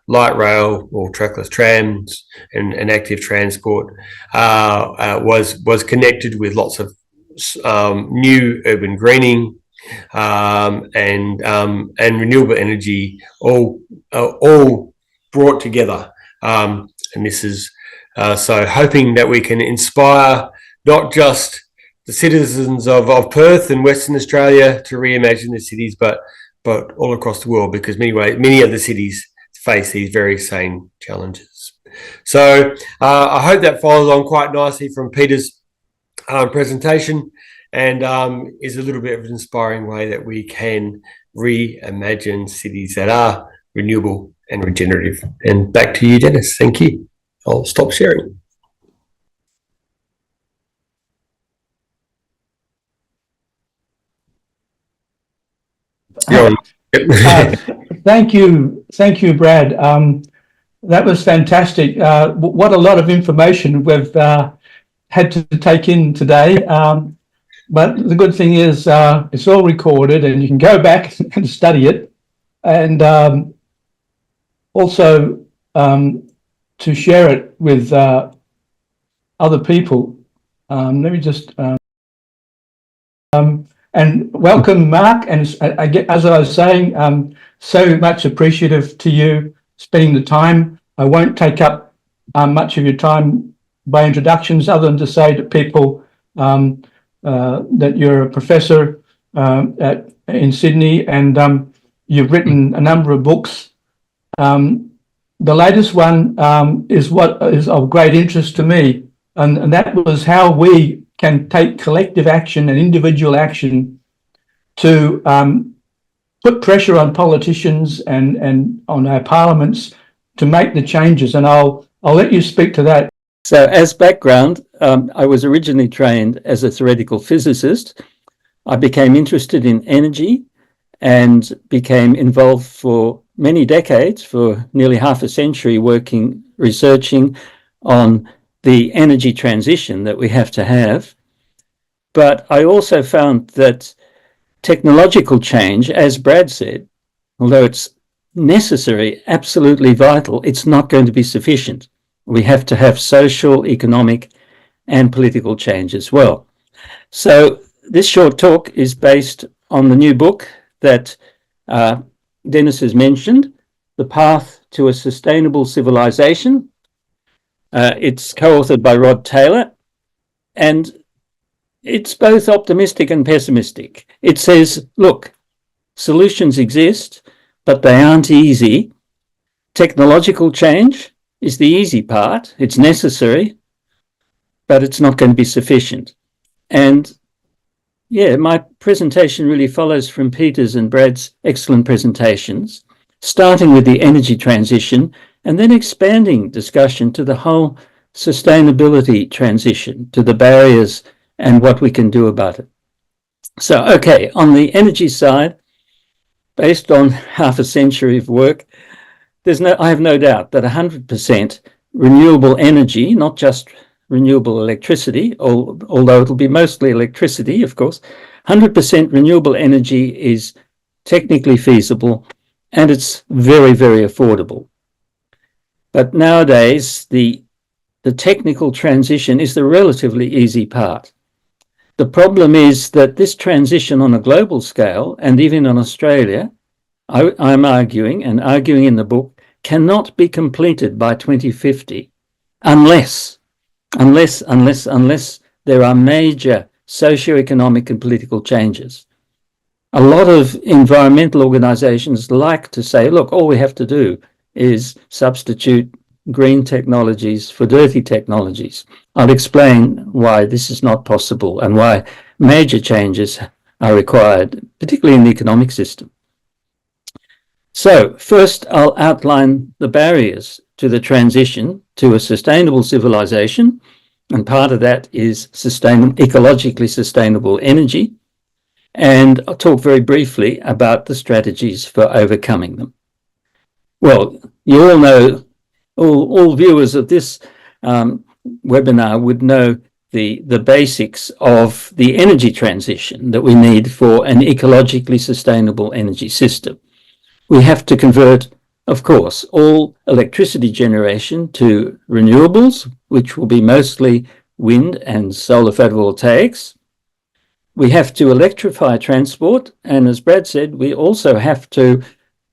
light rail or trackless trams and active transport, was connected with lots of new urban greening and renewable energy, all brought together. And this is so hoping that we can inspire not just the citizens of Perth and Western Australia to reimagine the cities, but all across the world, because many other cities face these very same challenges. So I hope that follows on quite nicely from Peter's presentation, and is a little bit of an inspiring way that we can reimagine cities that are renewable and regenerative. And back to you, Dennis. Thank you. I'll stop sharing. Thank you, Brad. That was fantastic. What a lot of information we've had to take in today. But the good thing is it's all recorded and you can go back and study it. And also to share it with other people. Let me just... and welcome, Mark. And as I was saying, so much appreciative to you spending the time. I won't take up much of your time by introductions, other than to say to people that you're a professor in Sydney, and you've written a number of books. The latest one is what is of great interest to me, and that was how we can take collective action and individual action to put pressure on politicians and on our parliaments to make the changes. And I'll let you speak to that. So as background, I was originally trained as a theoretical physicist. I became interested in energy and became involved for many decades, for nearly half a century, researching on the energy transition that we have to have. But I also found that technological change, as Brad said, although it's necessary, absolutely vital, it's not going to be sufficient. We have to have social, economic, and political change as well. So this short talk is based on the new book that Dennis has mentioned, The Path to a Sustainable Civilization. It's co-authored by Rod Taylor, and it's both optimistic and pessimistic. It says, look, solutions exist, but they aren't easy. Technological change is the easy part. It's necessary, but it's not going to be sufficient. And yeah, my presentation really follows from Peter's and Brad's excellent presentations, starting with the energy transition and then expanding discussion to the whole sustainability transition, to the barriers and what we can do about it. So, okay, on the energy side, based on half a century of work, I have no doubt that 100% renewable energy, not just renewable electricity, although it'll be mostly electricity, of course, 100% renewable energy is technically feasible and it's very, very affordable. But nowadays, the technical transition is the relatively easy part. The problem is that this transition on a global scale, and even in Australia, I'm arguing in the book, cannot be completed by 2050 unless there are major socio-economic and political changes. A lot of environmental organizations like to say, look, all we have to do is substitute green technologies for dirty technologies. I'll explain why this is not possible and why major changes are required, particularly in the economic system. So first, I'll outline the barriers to the transition to a sustainable civilization, and part of that is ecologically sustainable energy. And I'll talk very briefly about the strategies for overcoming them. Well, you all know, all viewers of this webinar would know the basics of the energy transition that we need for an ecologically sustainable energy system. We have to convert, of course, all electricity generation to renewables, which will be mostly wind and solar photovoltaics. We have to electrify transport, and as Brad said, we also have to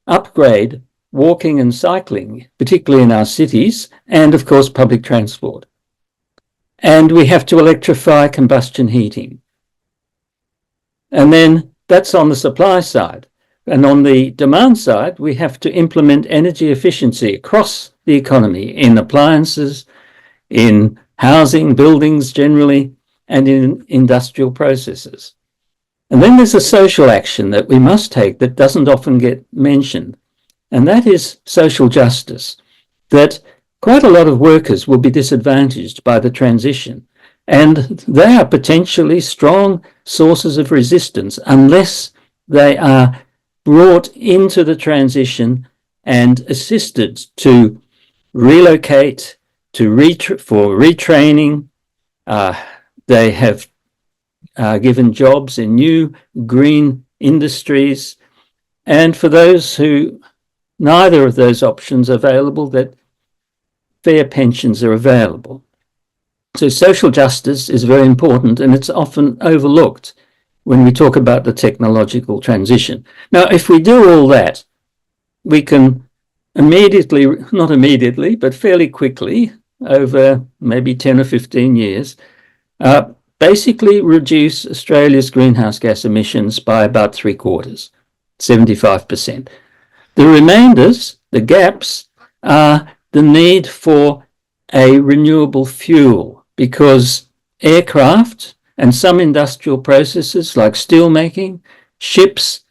upgrade walking and cycling, particularly in our cities, and of course public transport. And we have to electrify combustion heating. And then that's on the supply side. And on the demand side, we have to implement energy efficiency across the economy, in appliances, in housing, buildings generally, and in industrial processes. And then there's a social action that we must take that doesn't often get mentioned, and that is social justice, that quite a lot of workers will be disadvantaged by the transition, and they are potentially strong sources of resistance unless they are brought into the transition and assisted to relocate, for retraining. They have given jobs in new green industries, and for those who neither of those options are available, that fair pensions are available. So social justice is very important, and it's often overlooked when we talk about the technological transition. Now, if we do all that, we can immediately, not immediately, but fairly quickly, over maybe 10 or 15 years, basically reduce Australia's greenhouse gas emissions by about 3/4, 75%. The remainders, the gaps, are the need for a renewable fuel, because aircraft and some industrial processes like steel making, ships,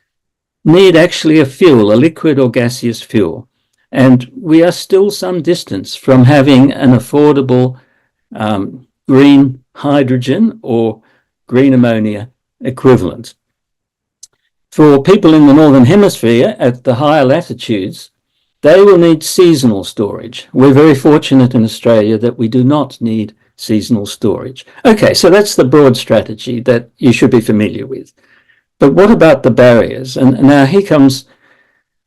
need actually a fuel, a liquid or gaseous fuel. And we are still some distance from having an affordable green hydrogen or green ammonia equivalent. For people in the Northern Hemisphere at the higher latitudes, they will need seasonal storage. We're very fortunate in Australia that we do not need seasonal storage. Okay, so that's the broad strategy that you should be familiar with. But what about the barriers? And now here comes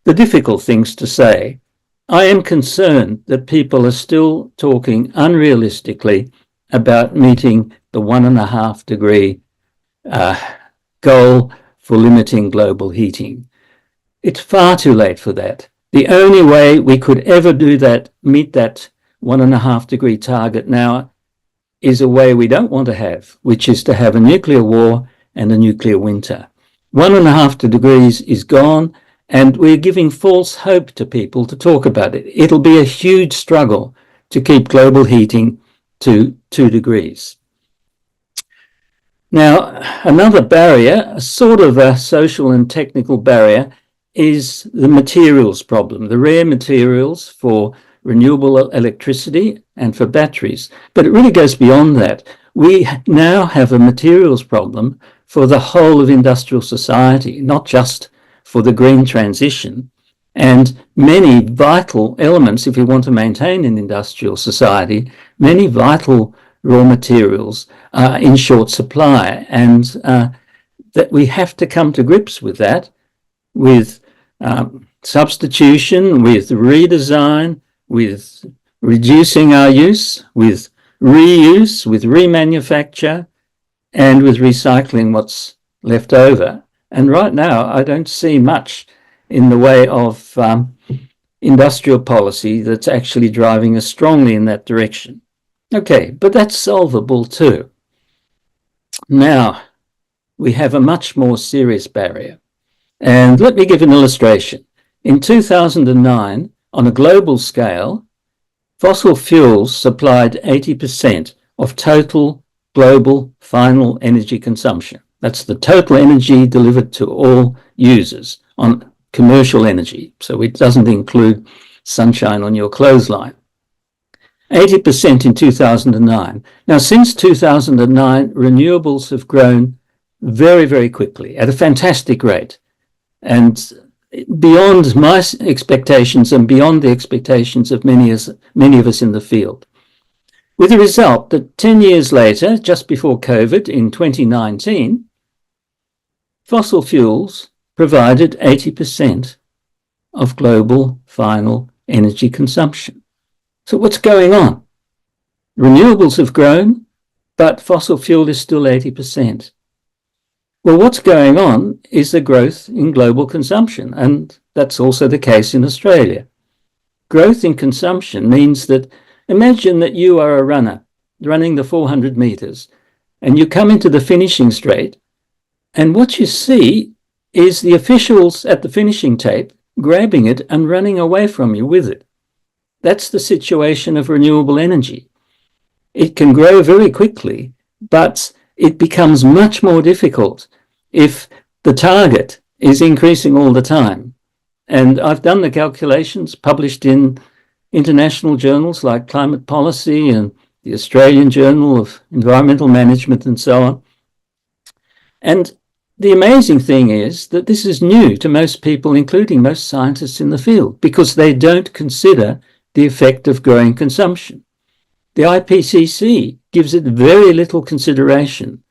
the difficult things to say. I am concerned that people are still talking unrealistically about meeting the 1.5 degree goal for limiting global heating. It's far too late for that. The only way we could ever do that, meet that 1.5 degree target now, is a way we don't want to have, which is to have a nuclear war and a nuclear winter. 1.5 degrees is gone, and we're giving false hope to people to talk about it. It'll be a huge struggle to keep global heating to 2 degrees. Now, another barrier, a sort of a social and technical barrier, is the materials problem, the rare materials for renewable electricity and for batteries. But it really goes beyond that. We now have a materials problem for the whole of industrial society, not just for the green transition. And many vital elements, if we want to maintain an industrial society, many vital raw materials are in short supply, and that we have to come to grips with that, with substitution, with redesign, with reducing our use, with reuse, with remanufacture, and with recycling what's left over. And right now, I don't see much in the way of industrial policy that's actually driving us strongly in that direction. Okay, but that's solvable too. Now, we have a much more serious barrier. And let me give an illustration. In 2009, on a global scale, fossil fuels supplied 80% of total global final energy consumption. That's the total energy delivered to all users on commercial energy. So it doesn't include sunshine on your clothesline. 80% in 2009. Now, since 2009, renewables have grown very, very quickly at a fantastic rate. And beyond my expectations and beyond the expectations of many of us in the field. With the result that 10 years later, just before COVID in 2019, fossil fuels provided 80% of global final energy consumption. So what's going on? Renewables have grown, but fossil fuel is still 80%. Well, what's going on is the growth in global consumption, and that's also the case in Australia. Growth in consumption means that imagine that you are a runner running the 400 meters, and you come into the finishing straight, and what you see is the officials at the finishing tape grabbing it and running away from you with it. That's the situation of renewable energy. It can grow very quickly, but it becomes much more difficult if the target is increasing all the time. And I've done the calculations published in international journals like Climate Policy and the Australian Journal of Environmental Management and so on. And the amazing thing is that this is new to most people, including most scientists in the field, because they don't consider the effect of growing consumption. The IPCC gives it very little consideration.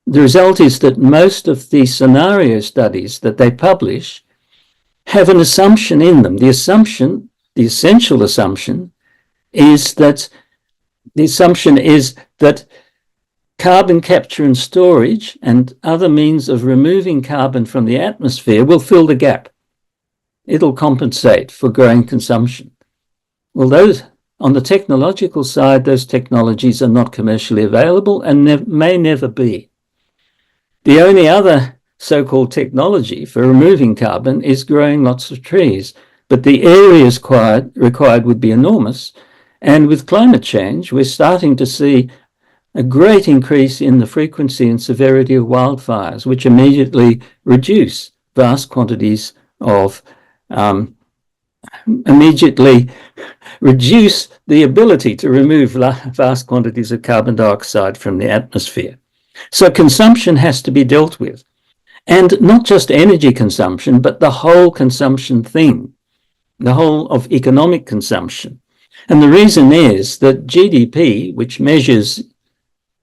The result is that most of the scenario studies that they publish have an assumption in them. The essential assumption is that carbon capture and storage and other means of removing carbon from the atmosphere will fill the gap. It'll compensate for growing consumption. Well, on the technological side, those technologies are not commercially available and may never be. The only other so-called technology for removing carbon is growing lots of trees, but the areas required would be enormous. And with climate change, we're starting to see a great increase in the frequency and severity of wildfires, which immediately reduce vast quantities of reduce the ability to remove vast quantities of carbon dioxide from the atmosphere. So consumption has to be dealt with. And not just energy consumption, but the whole consumption thing, the whole of economic consumption. And the reason is that GDP, which measures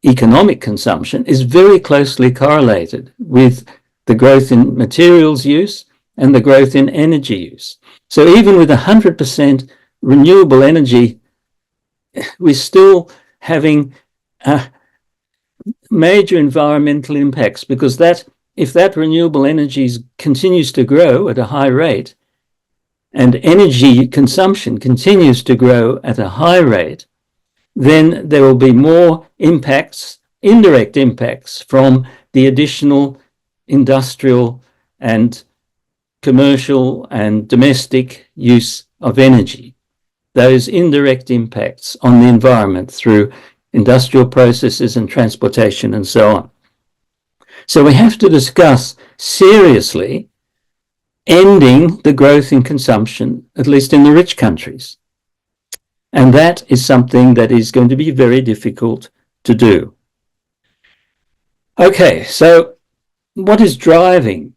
economic consumption, is very closely correlated with the growth in materials use and the growth in energy use. So even with 100% renewable energy, we're still having major environmental impacts, because if that renewable energy continues to grow at a high rate and energy consumption continues to grow at a high rate, then there will be more impacts, indirect impacts, from the additional industrial and commercial and domestic use of energy. Those indirect impacts on the environment through industrial processes and transportation and so on. So we have to discuss seriously ending the growth in consumption, at least in the rich countries. And that is something that is going to be very difficult to do. Okay, so what is driving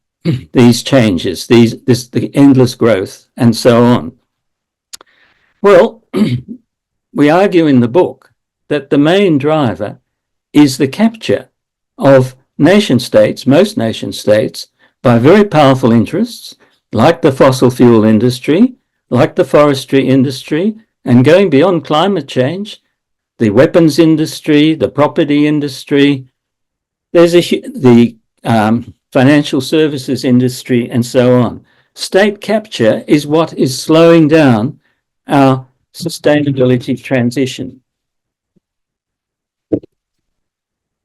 these changes, the endless growth and so on? Well, we argue in the book that the main driver is the capture of nation states, most nation states, by very powerful interests like the fossil fuel industry, like the forestry industry, and going beyond climate change, the weapons industry, the property industry, there's the financial services industry, and so on. State capture is what is slowing down our sustainability transition.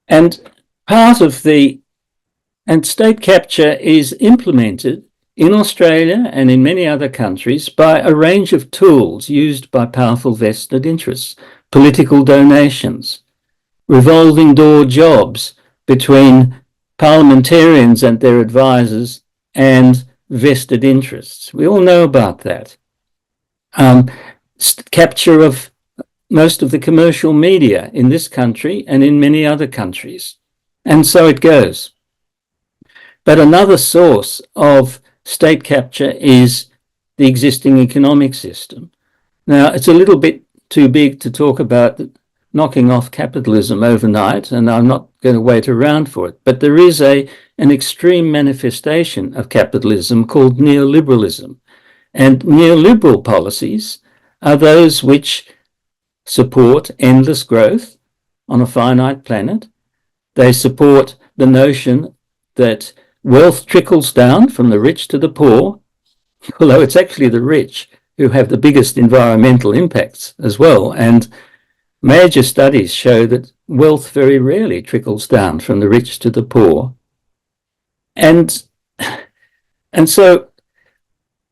And state capture is implemented in Australia and in many other countries by a range of tools used by powerful vested interests: political donations, revolving door jobs between parliamentarians and their advisors, and vested interests. We all know about that. Capture of most of the commercial media in this country and in many other countries. And so it goes. But another source of state capture is the existing economic system. Now, it's a little bit too big to talk about knocking off capitalism overnight, and I'm not going to wait around for it. But there is an extreme manifestation of capitalism called neoliberalism. And neoliberal policies are those which support endless growth on a finite planet. They support the notion that wealth trickles down from the rich to the poor, although it's actually the rich who have the biggest environmental impacts as well. And major studies show that wealth very rarely trickles down from the rich to the poor. And so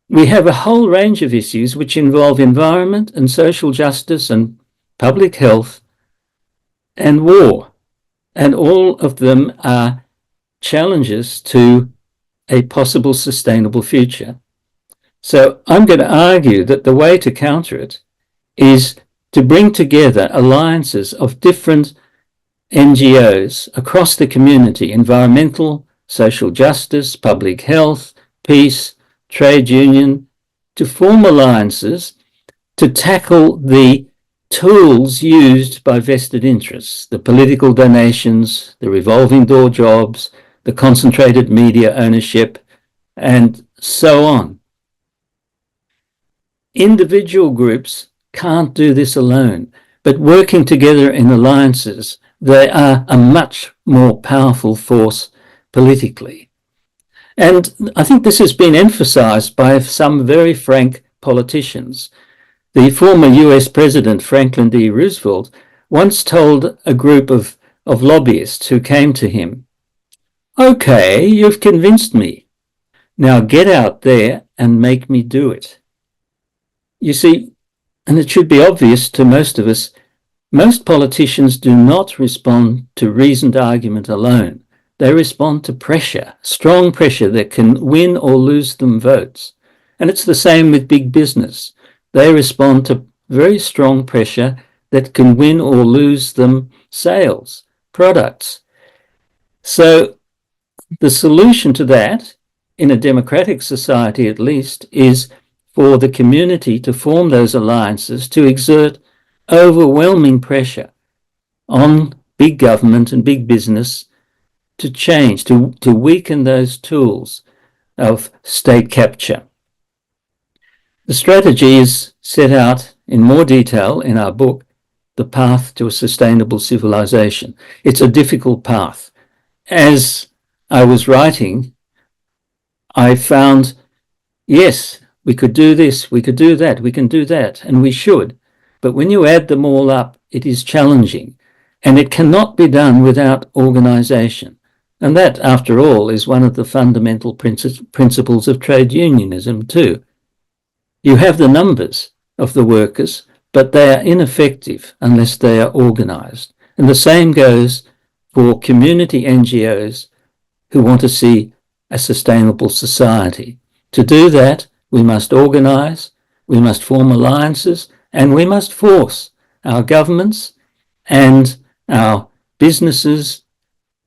we have a whole range of issues which involve environment and social justice and public health and war. And all of them are challenges to a possible sustainable future. So I'm going to argue that the way to counter it is to bring together alliances of different NGOs across the community: environmental, social justice, public health, peace, trade union, to form alliances to tackle the tools used by vested interests, the political donations, the revolving door jobs, the concentrated media ownership, and so on. Individual groups can't do this alone, but working together in alliances, they are a much more powerful force politically. And I think this has been emphasized by some very frank politicians. The former US President Franklin D. Roosevelt once told a group of lobbyists who came to him, "Okay, you've convinced me. Now get out there and make me do it." You see, and it should be obvious to most of us, most politicians do not respond to reasoned argument alone. They respond to pressure, strong pressure that can win or lose them votes. And it's the same with big business. They respond to very strong pressure that can win or lose them sales, products. So the solution to that, in a democratic society at least, is for the community to form those alliances to exert overwhelming pressure on big government and big business to change, to weaken those tools of state capture. The strategy is set out in more detail in our book, The Path to a Sustainable Civilization. It's a difficult path. As I was writing, I found, yes, we could do this, we could do that, we can do that, and we should. But when you add them all up, it is challenging, and it cannot be done without organization. And that, after all, is one of the fundamental principles of trade unionism too. You have the numbers of the workers, but they are ineffective unless they are organized. And the same goes for community NGOs who want to see a sustainable society. To do that, we must organize, we must form alliances, and we must force our governments and our businesses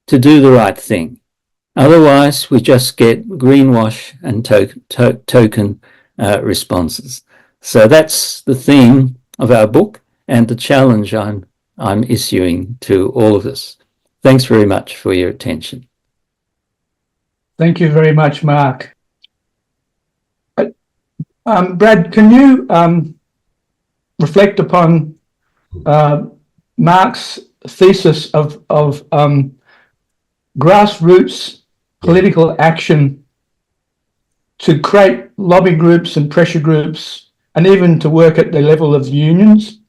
to do the right thing. Otherwise, we just get greenwash and token responses. So that's the theme of our book and the challenge I'm issuing to all of us. Thanks very much for your attention. Thank you very much, Mark. Brad, can you reflect upon Mark's thesis of grassroots political action to create lobby groups and pressure groups, and even to work at the level of unions?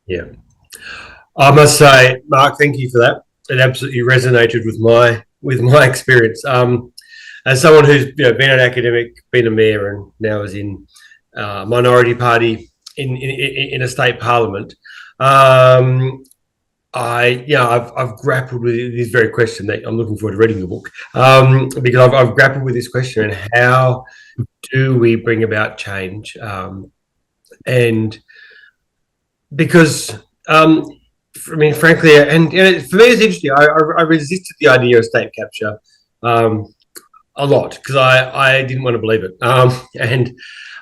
Yeah, I must say, Mark, thank you for that. It absolutely resonated with my experience. As someone who's been an academic, been a mayor, and now is in minority party in a state parliament, I've grappled with this very question. That I'm looking forward to reading your book, because I've grappled with this question: and how do we bring about change? And because frankly, and for me, it's interesting. I resisted the idea of state capture a lot because I didn't want to believe it. And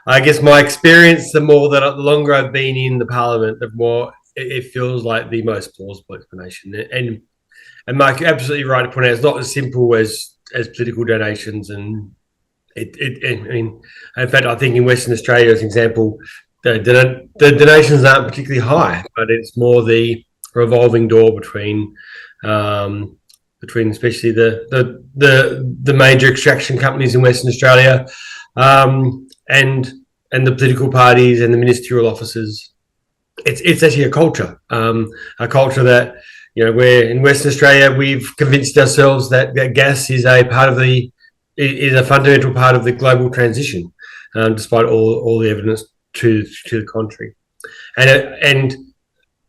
I guess my experience, the longer I've been in the parliament, the more it feels like the most plausible explanation. And Mark, you're absolutely right to point out it's not as simple as political donations. And in fact, I think in Western Australia, as an example, the donations aren't particularly high, but it's more the revolving door between especially the major extraction companies in Western Australia, and the political parties and the ministerial offices. It's actually a culture that, where in Western Australia we've convinced ourselves that gas is a fundamental part of the global transition, despite all the evidence to the contrary. And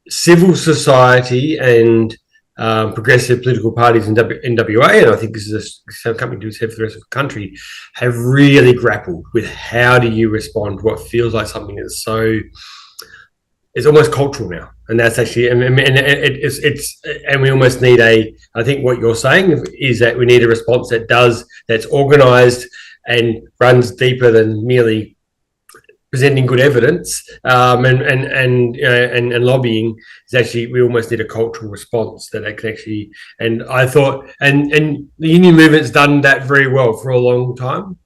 civil society and progressive political parties in WA, and I think this is something to have for the rest of the country, have really grappled with how do you respond to what feels like something that's it's almost cultural now. And that's actually, and we almost need I think what you're saying is that we need a response that's organised and runs deeper than merely presenting good evidence, and lobbying. Is actually, we almost need a cultural response that can actually, and I thought, and the union movement's done that very well for a long time.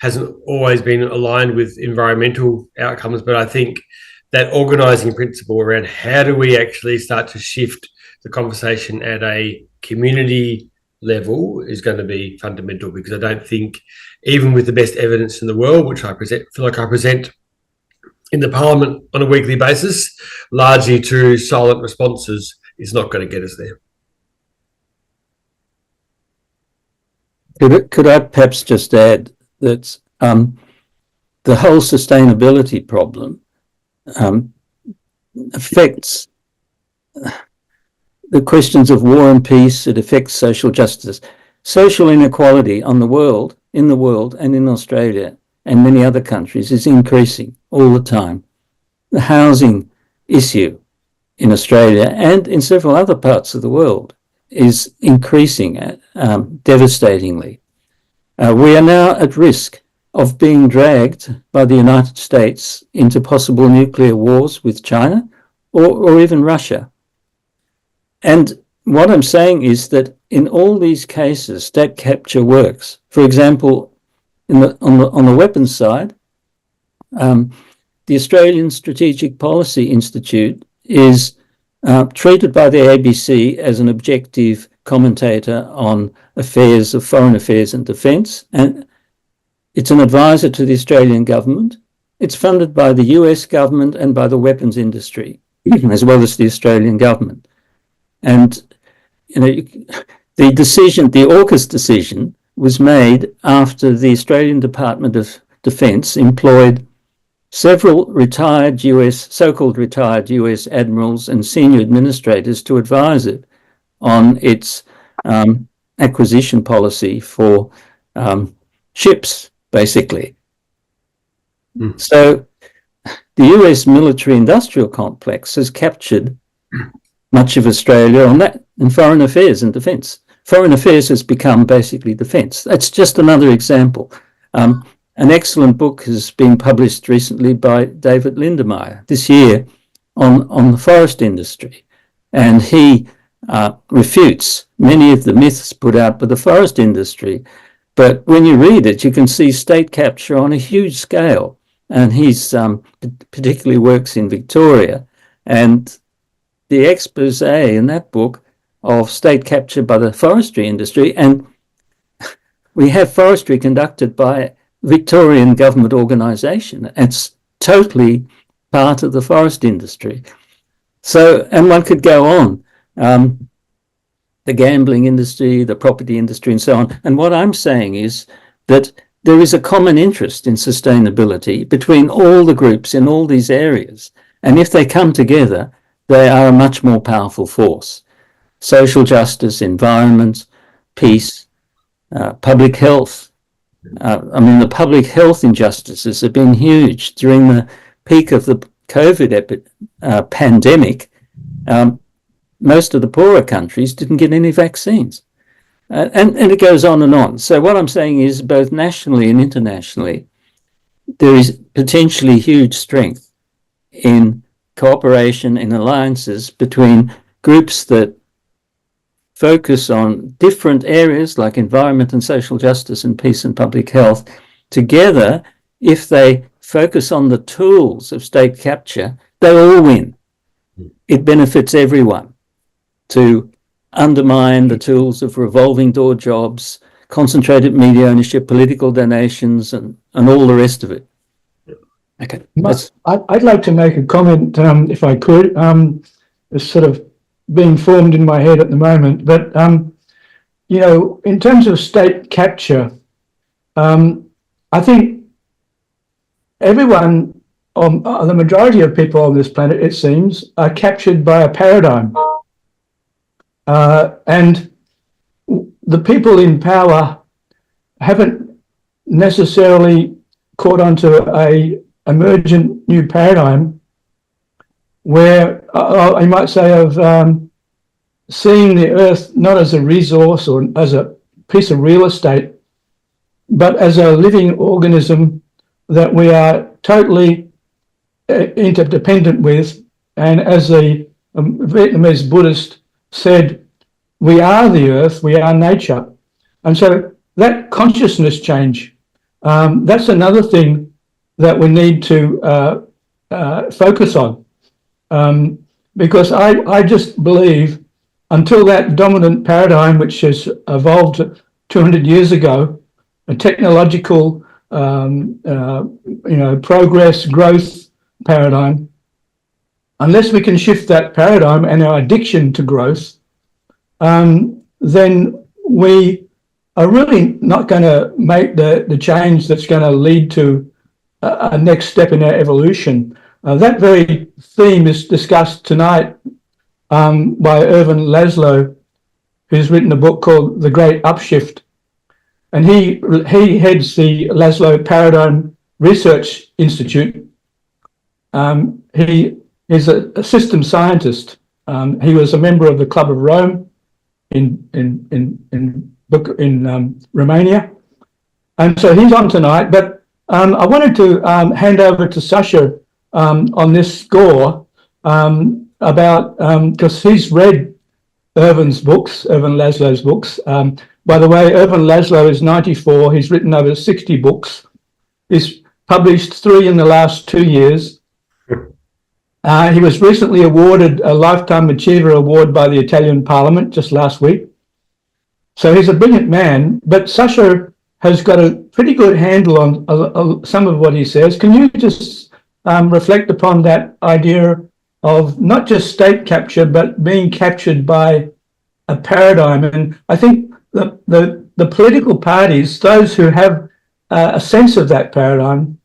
Hasn't always been aligned with environmental outcomes, but I think that organising principle around how do we actually start to shift the conversation at a community level is going to be fundamental, because I don't think, even with the best evidence in the world, which I feel like I present in the parliament on a weekly basis, largely through silent responses, is not going to get us there. Could I perhaps just add that the whole sustainability problem affects the questions of war and peace. It affects social justice, social inequality in the world and in Australia and many other countries is increasing all the time. The housing issue in Australia and in several other parts of the world is increasing devastatingly. We are now at risk of being dragged by the United States into possible nuclear wars with China or even Russia. And what I'm saying is that in all these cases, state capture works. For example, on the weapons side, the Australian Strategic Policy Institute is treated by the ABC as an objective commentator on affairs of foreign affairs and defence, and it's an advisor to the Australian government. It's funded by the US government and by the weapons industry, as well as the Australian government. And the AUKUS decision was made after the Australian Department of Defence employed several so-called retired US admirals and senior administrators to advise it on its acquisition policy for ships, basically. So the US military-industrial complex has captured much of Australia on that, in foreign affairs and defence. Foreign affairs has become basically defence. That's just another example. An excellent book has been published recently by David Lindemeyer this year on the forest industry, and he refutes many of the myths put out by the forest industry. But when you read it, you can see state capture on a huge scale, and he's particularly works in Victoria. And the expose in that book of state capture by the forestry industry, and we have forestry conducted by Victorian government organisation. It's totally part of the forest industry. So, and one could go on, the gambling industry, the property industry, and so on. And what I'm saying is that there is a common interest in sustainability between all the groups in all these areas. And if they come together, they are a much more powerful force. Social justice, environment, peace, public health. The public health injustices have been huge. During the peak of the COVID pandemic, most of the poorer countries didn't get any vaccines. And it goes on and on. So what I'm saying is, both nationally and internationally, there is potentially huge strength in cooperation and alliances between groups that focus on different areas like environment and social justice and peace and public health. Together, if they focus on the tools of state capture, they all win. It benefits everyone to undermine the tools of revolving door jobs, concentrated media ownership, political donations, and all the rest of it. Okay. I'd like to make a comment, if I could. It's sort of being formed in my head at the moment. But, in terms of state capture, I think everyone, the majority of people on this planet, it seems, are captured by a paradigm. And the people in power haven't necessarily caught onto a emergent new paradigm where I might say of seeing the earth not as a resource or as a piece of real estate, but as a living organism that we are totally interdependent with. And as the Vietnamese Buddhist said, we are the earth, we are nature. And so that consciousness change, that's another thing that we need to focus on. Because I just believe until that dominant paradigm, which has evolved 200 years ago, a technological progress, growth paradigm, unless we can shift that paradigm and our addiction to growth, then we are really not going to make the change that's going to lead to a next step in our evolution. That very theme is discussed tonight by Ervin Laszlo, who's written a book called The Great Upshift. And he heads the Laszlo Paradigm Research Institute. He is a system scientist. He was a member of the Club of Rome in Romania. And so he's on tonight. But I wanted to hand over to Sasha on this score about, because he's read Ervin Laszlo's books. By the way, Ervin Laszlo is 94. He's written over 60 books. He's published 3 in the last 2 years. He was recently awarded a Lifetime Achiever Award by the Italian Parliament just last week. So he's a brilliant man, but Sasha has got a pretty good handle on some of what he says. Can you just reflect upon that idea of not just state capture, but being captured by a paradigm? And I think the political parties, those who have a sense of that paradigm,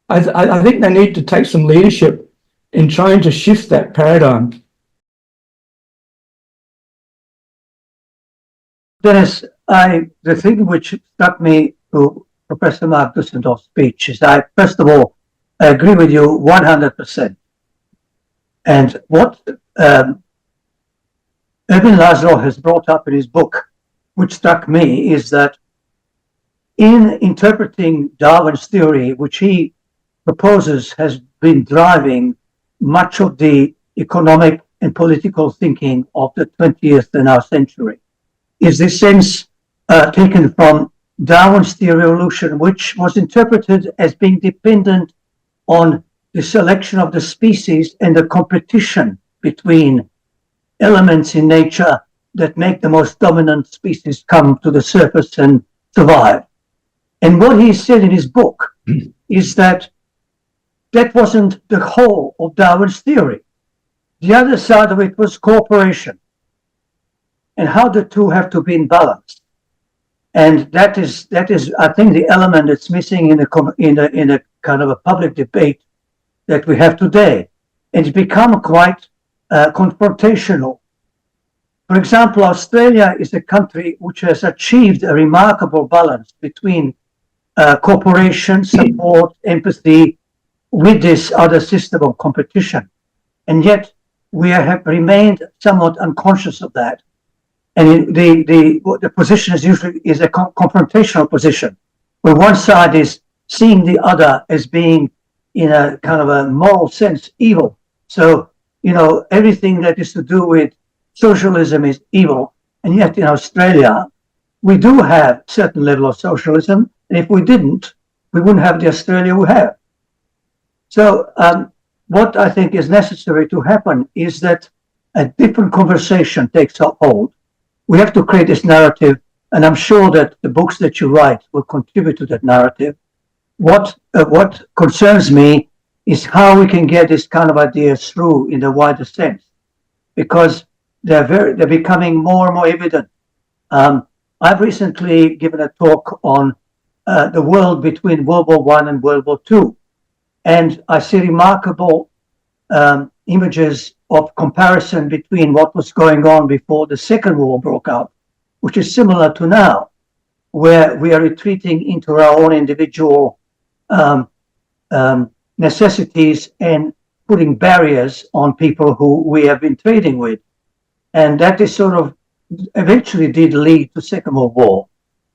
I think they need to take some leadership in trying to shift that paradigm. Dennis, the thing which struck me to Professor Mark Dusendorf's speech is first of all, I agree with you 100%. And what Ervin Laszlo has brought up in his book, which struck me, is that in interpreting Darwin's theory, which he proposes has been driving much of the economic and political thinking of the 20th and our century, is this sense taken from Darwin's theory of evolution, which was interpreted as being dependent on the selection of the species and the competition between elements in nature that make the most dominant species come to the surface and survive. And what he said in his book is that that wasn't the whole of Darwin's theory. The other side of it was cooperation and how the two have to be in balance. And that is, I think, the element that's missing in a kind of a public debate that we have today. And it's become quite confrontational. For example, Australia is a country which has achieved a remarkable balance between cooperation, support, empathy with this other system of competition. And yet we have remained somewhat unconscious of that. And the position is usually a confrontational position, where one side is seeing the other as being, in a kind of a moral sense, evil. So, everything that is to do with socialism is evil. And yet in Australia, we do have a certain level of socialism. And if we didn't, we wouldn't have the Australia we have. So what I think is necessary to happen is that a different conversation takes hold. We have to create this narrative, and I'm sure that the books that you write will contribute to that narrative. What concerns me is how we can get this kind of ideas through in the wider sense, because they're becoming more and more evident. I've recently given a talk on the world between World War I and World War II, and I see remarkable images of comparison between what was going on before the Second War broke out, which is similar to now, where we are retreating into our own individual necessities and putting barriers on people who we have been trading with. And that is sort of eventually did lead to Second World War,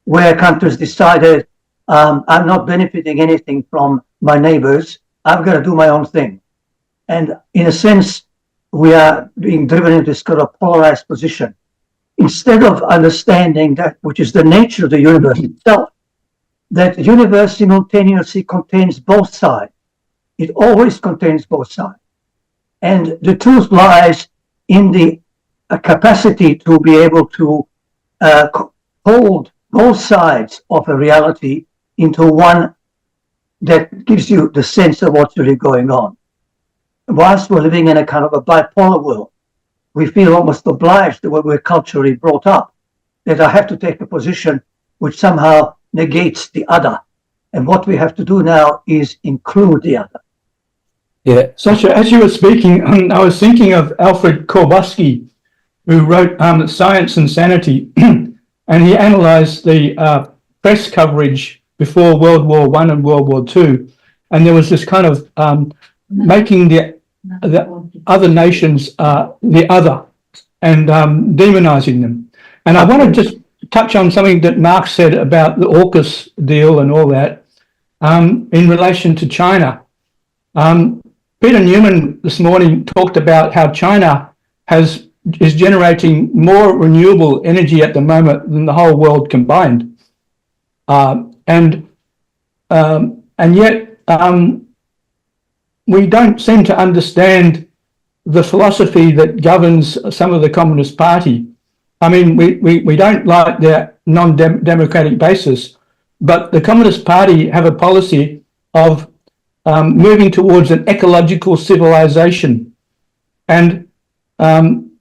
where countries decided, I'm not benefiting anything from my neighbors, I've got to do my own thing. And in a sense, we are being driven into this kind of polarized position. Instead of understanding that, which is the nature of the universe itself, that the universe simultaneously contains both sides. It always contains both sides. And the truth lies in the capacity to be able to hold both sides of a reality into one that gives you the sense of what's really going on. Whilst we're living in a kind of a bipolar world, we feel almost obliged the way we're culturally brought up, that I have to take a position which somehow negates the other. And what we have to do now is include the other. Yeah. Sasha, as you were speaking, I was thinking of Alfred Korbusky, who wrote Science and Sanity, and he analysed the press coverage before World War I and World War II, and there was this kind of making the other nations the other and demonising them. And I want to just touch on something that Mark said about the AUKUS deal and all that in relation to China. Peter Newman this morning talked about how China is generating more renewable energy at the moment than the whole world combined, and yet we don't seem to understand the philosophy that governs some of the Communist Party. I mean, we don't like their non-democratic basis, but the Communist Party have a policy of moving towards an ecological civilization. And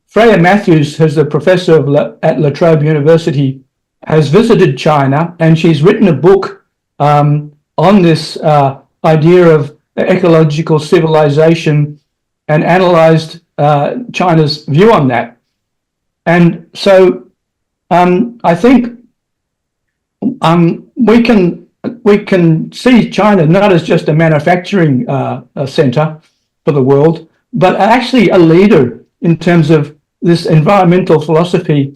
Freya Matthews, who's a professor at La Trobe University, has visited China, and she's written a book on this idea of ecological civilization and analysed China's view on that. And so I think we can see China not as just a manufacturing centre for the world, but actually a leader in terms of this environmental philosophy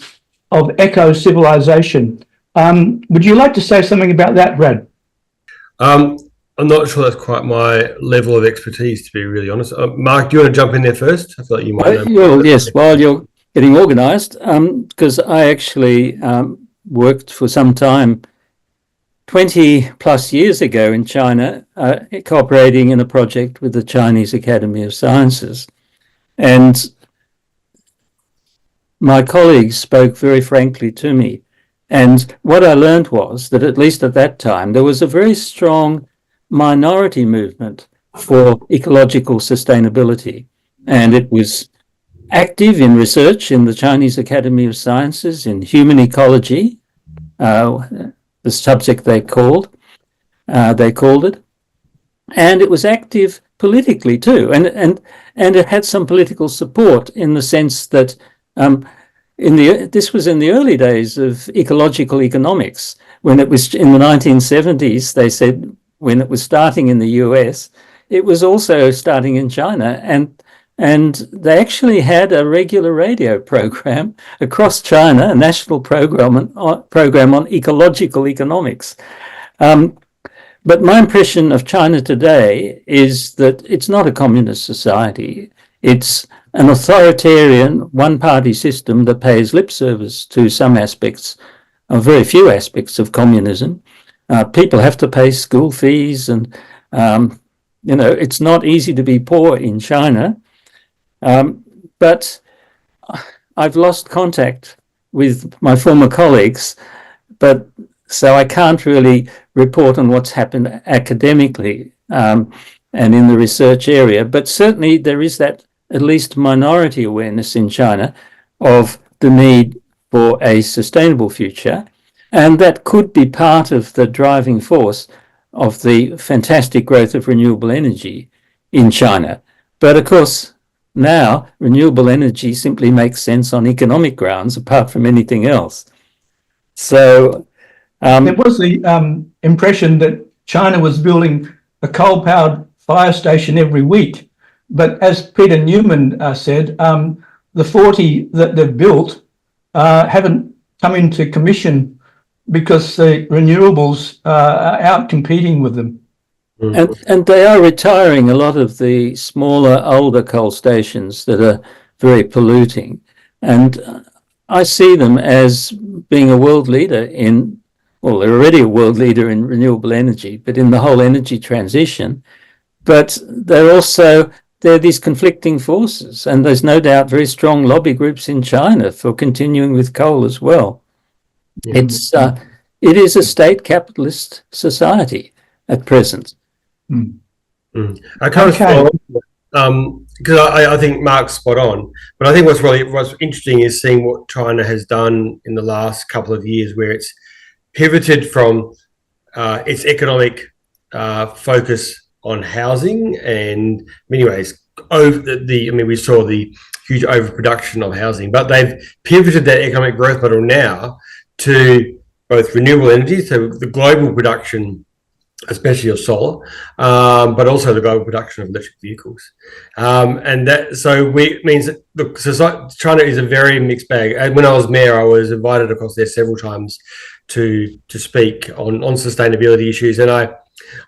of eco-civilization. Would you like to say something about that, Brad? I'm not sure that's quite my level of expertise, to be really honest. Mark, do you want to jump in there first? I feel like you might know. Yes, while you're getting organised, because I actually worked for some time 20 plus years ago in China, cooperating in a project with the Chinese Academy of Sciences. And my colleagues spoke very frankly to me. And what I learned was that, at least at that time, there was a very strong minority movement for ecological sustainability. And it was active in research in the Chinese Academy of Sciences in human ecology, the subject they called it. And it was active politically too, and it had some political support in the sense that this was in the early days of ecological economics, when it was in the 1970s. They said when it was starting in the US, it was also starting in China, and they actually had a regular radio program across China, a national program on ecological economics. But my impression of China today is that it's not a communist society. It's an authoritarian one-party system that pays lip service to some aspects, or very few aspects of communism. People have to pay school fees, and it's not easy to be poor in China. But I've lost contact with my former colleagues, so I can't really report on what's happened academically and in the research area. But certainly there is that at least minority awareness in China of the need for a sustainable future, and that could be part of the driving force of the fantastic growth of renewable energy in China. But of course, now renewable energy simply makes sense on economic grounds apart from anything else. So there was the impression that China was building a coal-powered fire station every week. But as Peter Newman said, the 40 that they've built haven't come into commission because the renewables are out competing with them. And they are retiring a lot of the smaller, older coal stations that are very polluting. And I see them as being a world leader they're already a world leader in renewable energy, but in the whole energy transition. But they're these conflicting forces, and there's no doubt very strong lobby groups in China for continuing with coal as well. Yeah. It is a state capitalist society at present. I can't because I think Mark's spot on, but I think what's interesting is seeing what China has done in the last couple of years, where it's pivoted from its economic focus on housing, and in many ways we saw the huge overproduction of housing, but they've pivoted that economic growth model now to both renewable energy, so the global production, especially of solar, but also the global production of electric vehicles. And that means that China is a very mixed bag. And when I was mayor, I was invited across there several times to speak on sustainability issues. And I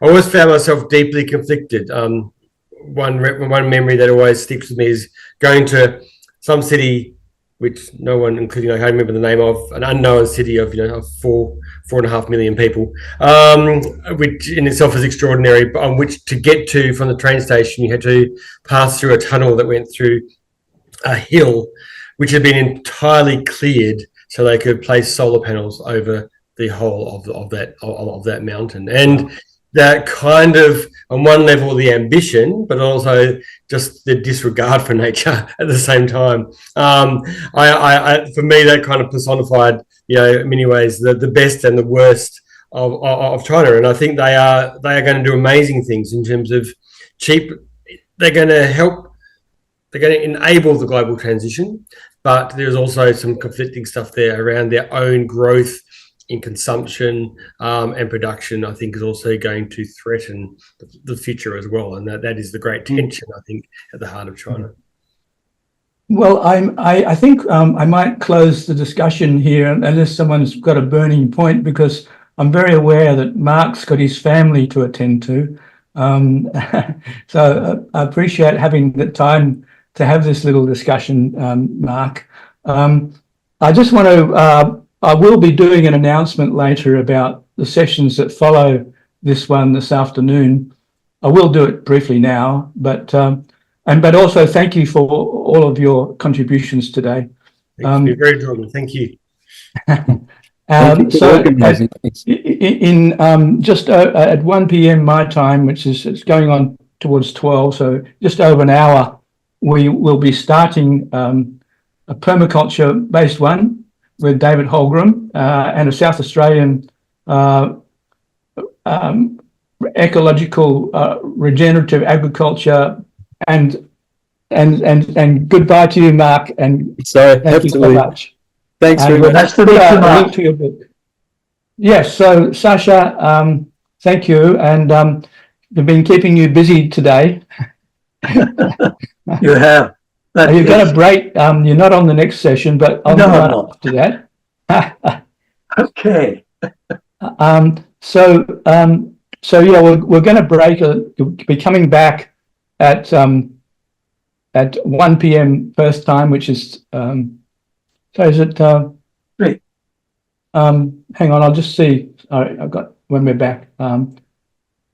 always found myself deeply conflicted. One memory that always sticks with me is going to some city, which no one, including I can't remember the name of, an unknown city of 4.5 million people, which in itself is extraordinary. But on which to get to from the train station, you had to pass through a tunnel that went through a hill, which had been entirely cleared so they could place solar panels over the whole of that mountain. And that kind of, on one level, the ambition, but also just the disregard for nature at the same time. For me, that kind of personified, in many ways, the best and the worst of China. And I think they are going to do amazing things in terms of they're going to enable the global transition, but there's also some conflicting stuff there around their own growth in consumption and production. I think is also going to threaten the future as well, and that is the great tension, I think, at the heart of China. Well, I think I might close the discussion here unless someone's got a burning point, because I'm very aware that Mark's got his family to attend to. So I appreciate having the time to have this little discussion, Mark. I just want to I will be doing an announcement later about the sessions that follow this one this afternoon. I will do it briefly now, but also thank you for all of your contributions today. It's been very enjoyable. Thank you. So in just at 1 p.m. my time, which is it's going on towards 12, so just over an hour, we will be starting a permaculture-based one with David Holgram and a South Australian ecological, regenerative agriculture, and goodbye to you, Mark, and So thank you so much. Thanks very And much. we'll Nice to put meet you, a Mark. link to your book. Yes, so Sasha, thank you, and we've been keeping you busy today. You have. That You've got is- a break. You're not on the next session, but on No, the I'm one not. after that. Okay. So yeah, we're going to break. We'll be coming back at 1 p.m. first time, which is so is it? Great. Hang on, I'll just see. All right, I've got when we're back.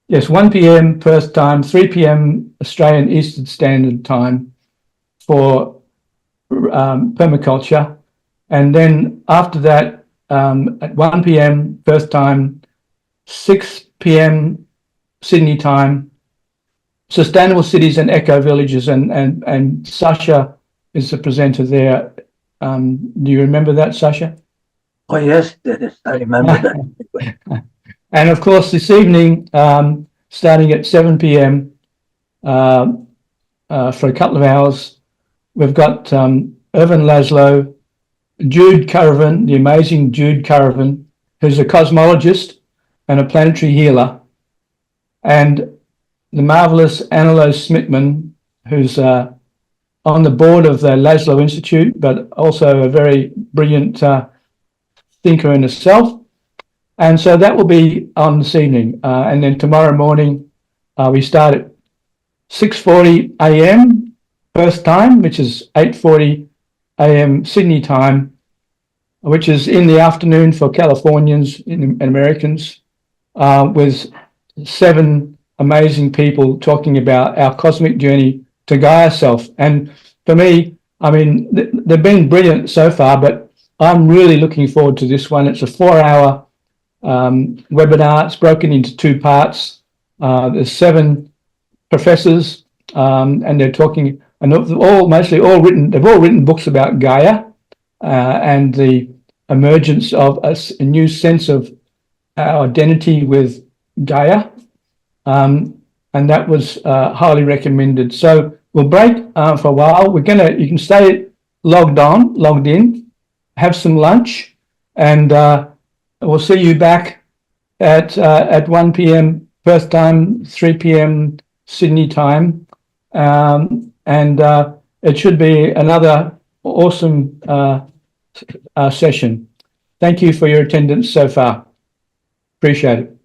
Yes, 1 p.m. first time, 3 p.m. Australian Eastern Standard Time for permaculture, and then after that at 1 p.m. first time, 6 p.m. Sydney time, sustainable cities and eco villages, and Sasha is the presenter there. Do you remember that, Sasha? Oh, yes, Dennis, I remember that. And of course, this evening, starting at 7 p.m. For a couple of hours, we've got Irvin Laszlo, Jude Curran, the amazing Jude Curran, who's a cosmologist and a planetary healer, and the marvelous Annalo Smitman, who's on the board of the Laszlo Institute, but also a very brilliant thinker in herself. And so that will be on this evening. And then tomorrow morning, we start at 6:40 a.m. first time, which is 8:40 a.m. Sydney time, which is in the afternoon for Californians and Americans, with 7 amazing people talking about our cosmic journey to Gaia self. And for me, I mean, they've been brilliant so far, but I'm really looking forward to this one. It's a 4-hour webinar. It's broken into 2 parts. There's 7 professors, and they're talking, and they've all written books about Gaia and the emergence of a new sense of our identity with Gaia, and that was highly recommended. So we'll break for a while. You can stay logged in, have some lunch, and we'll see you back at 1 p.m. first time, 3 p.m. Sydney time, and it should be another awesome session. Thank you for your attendance so far. Appreciate it.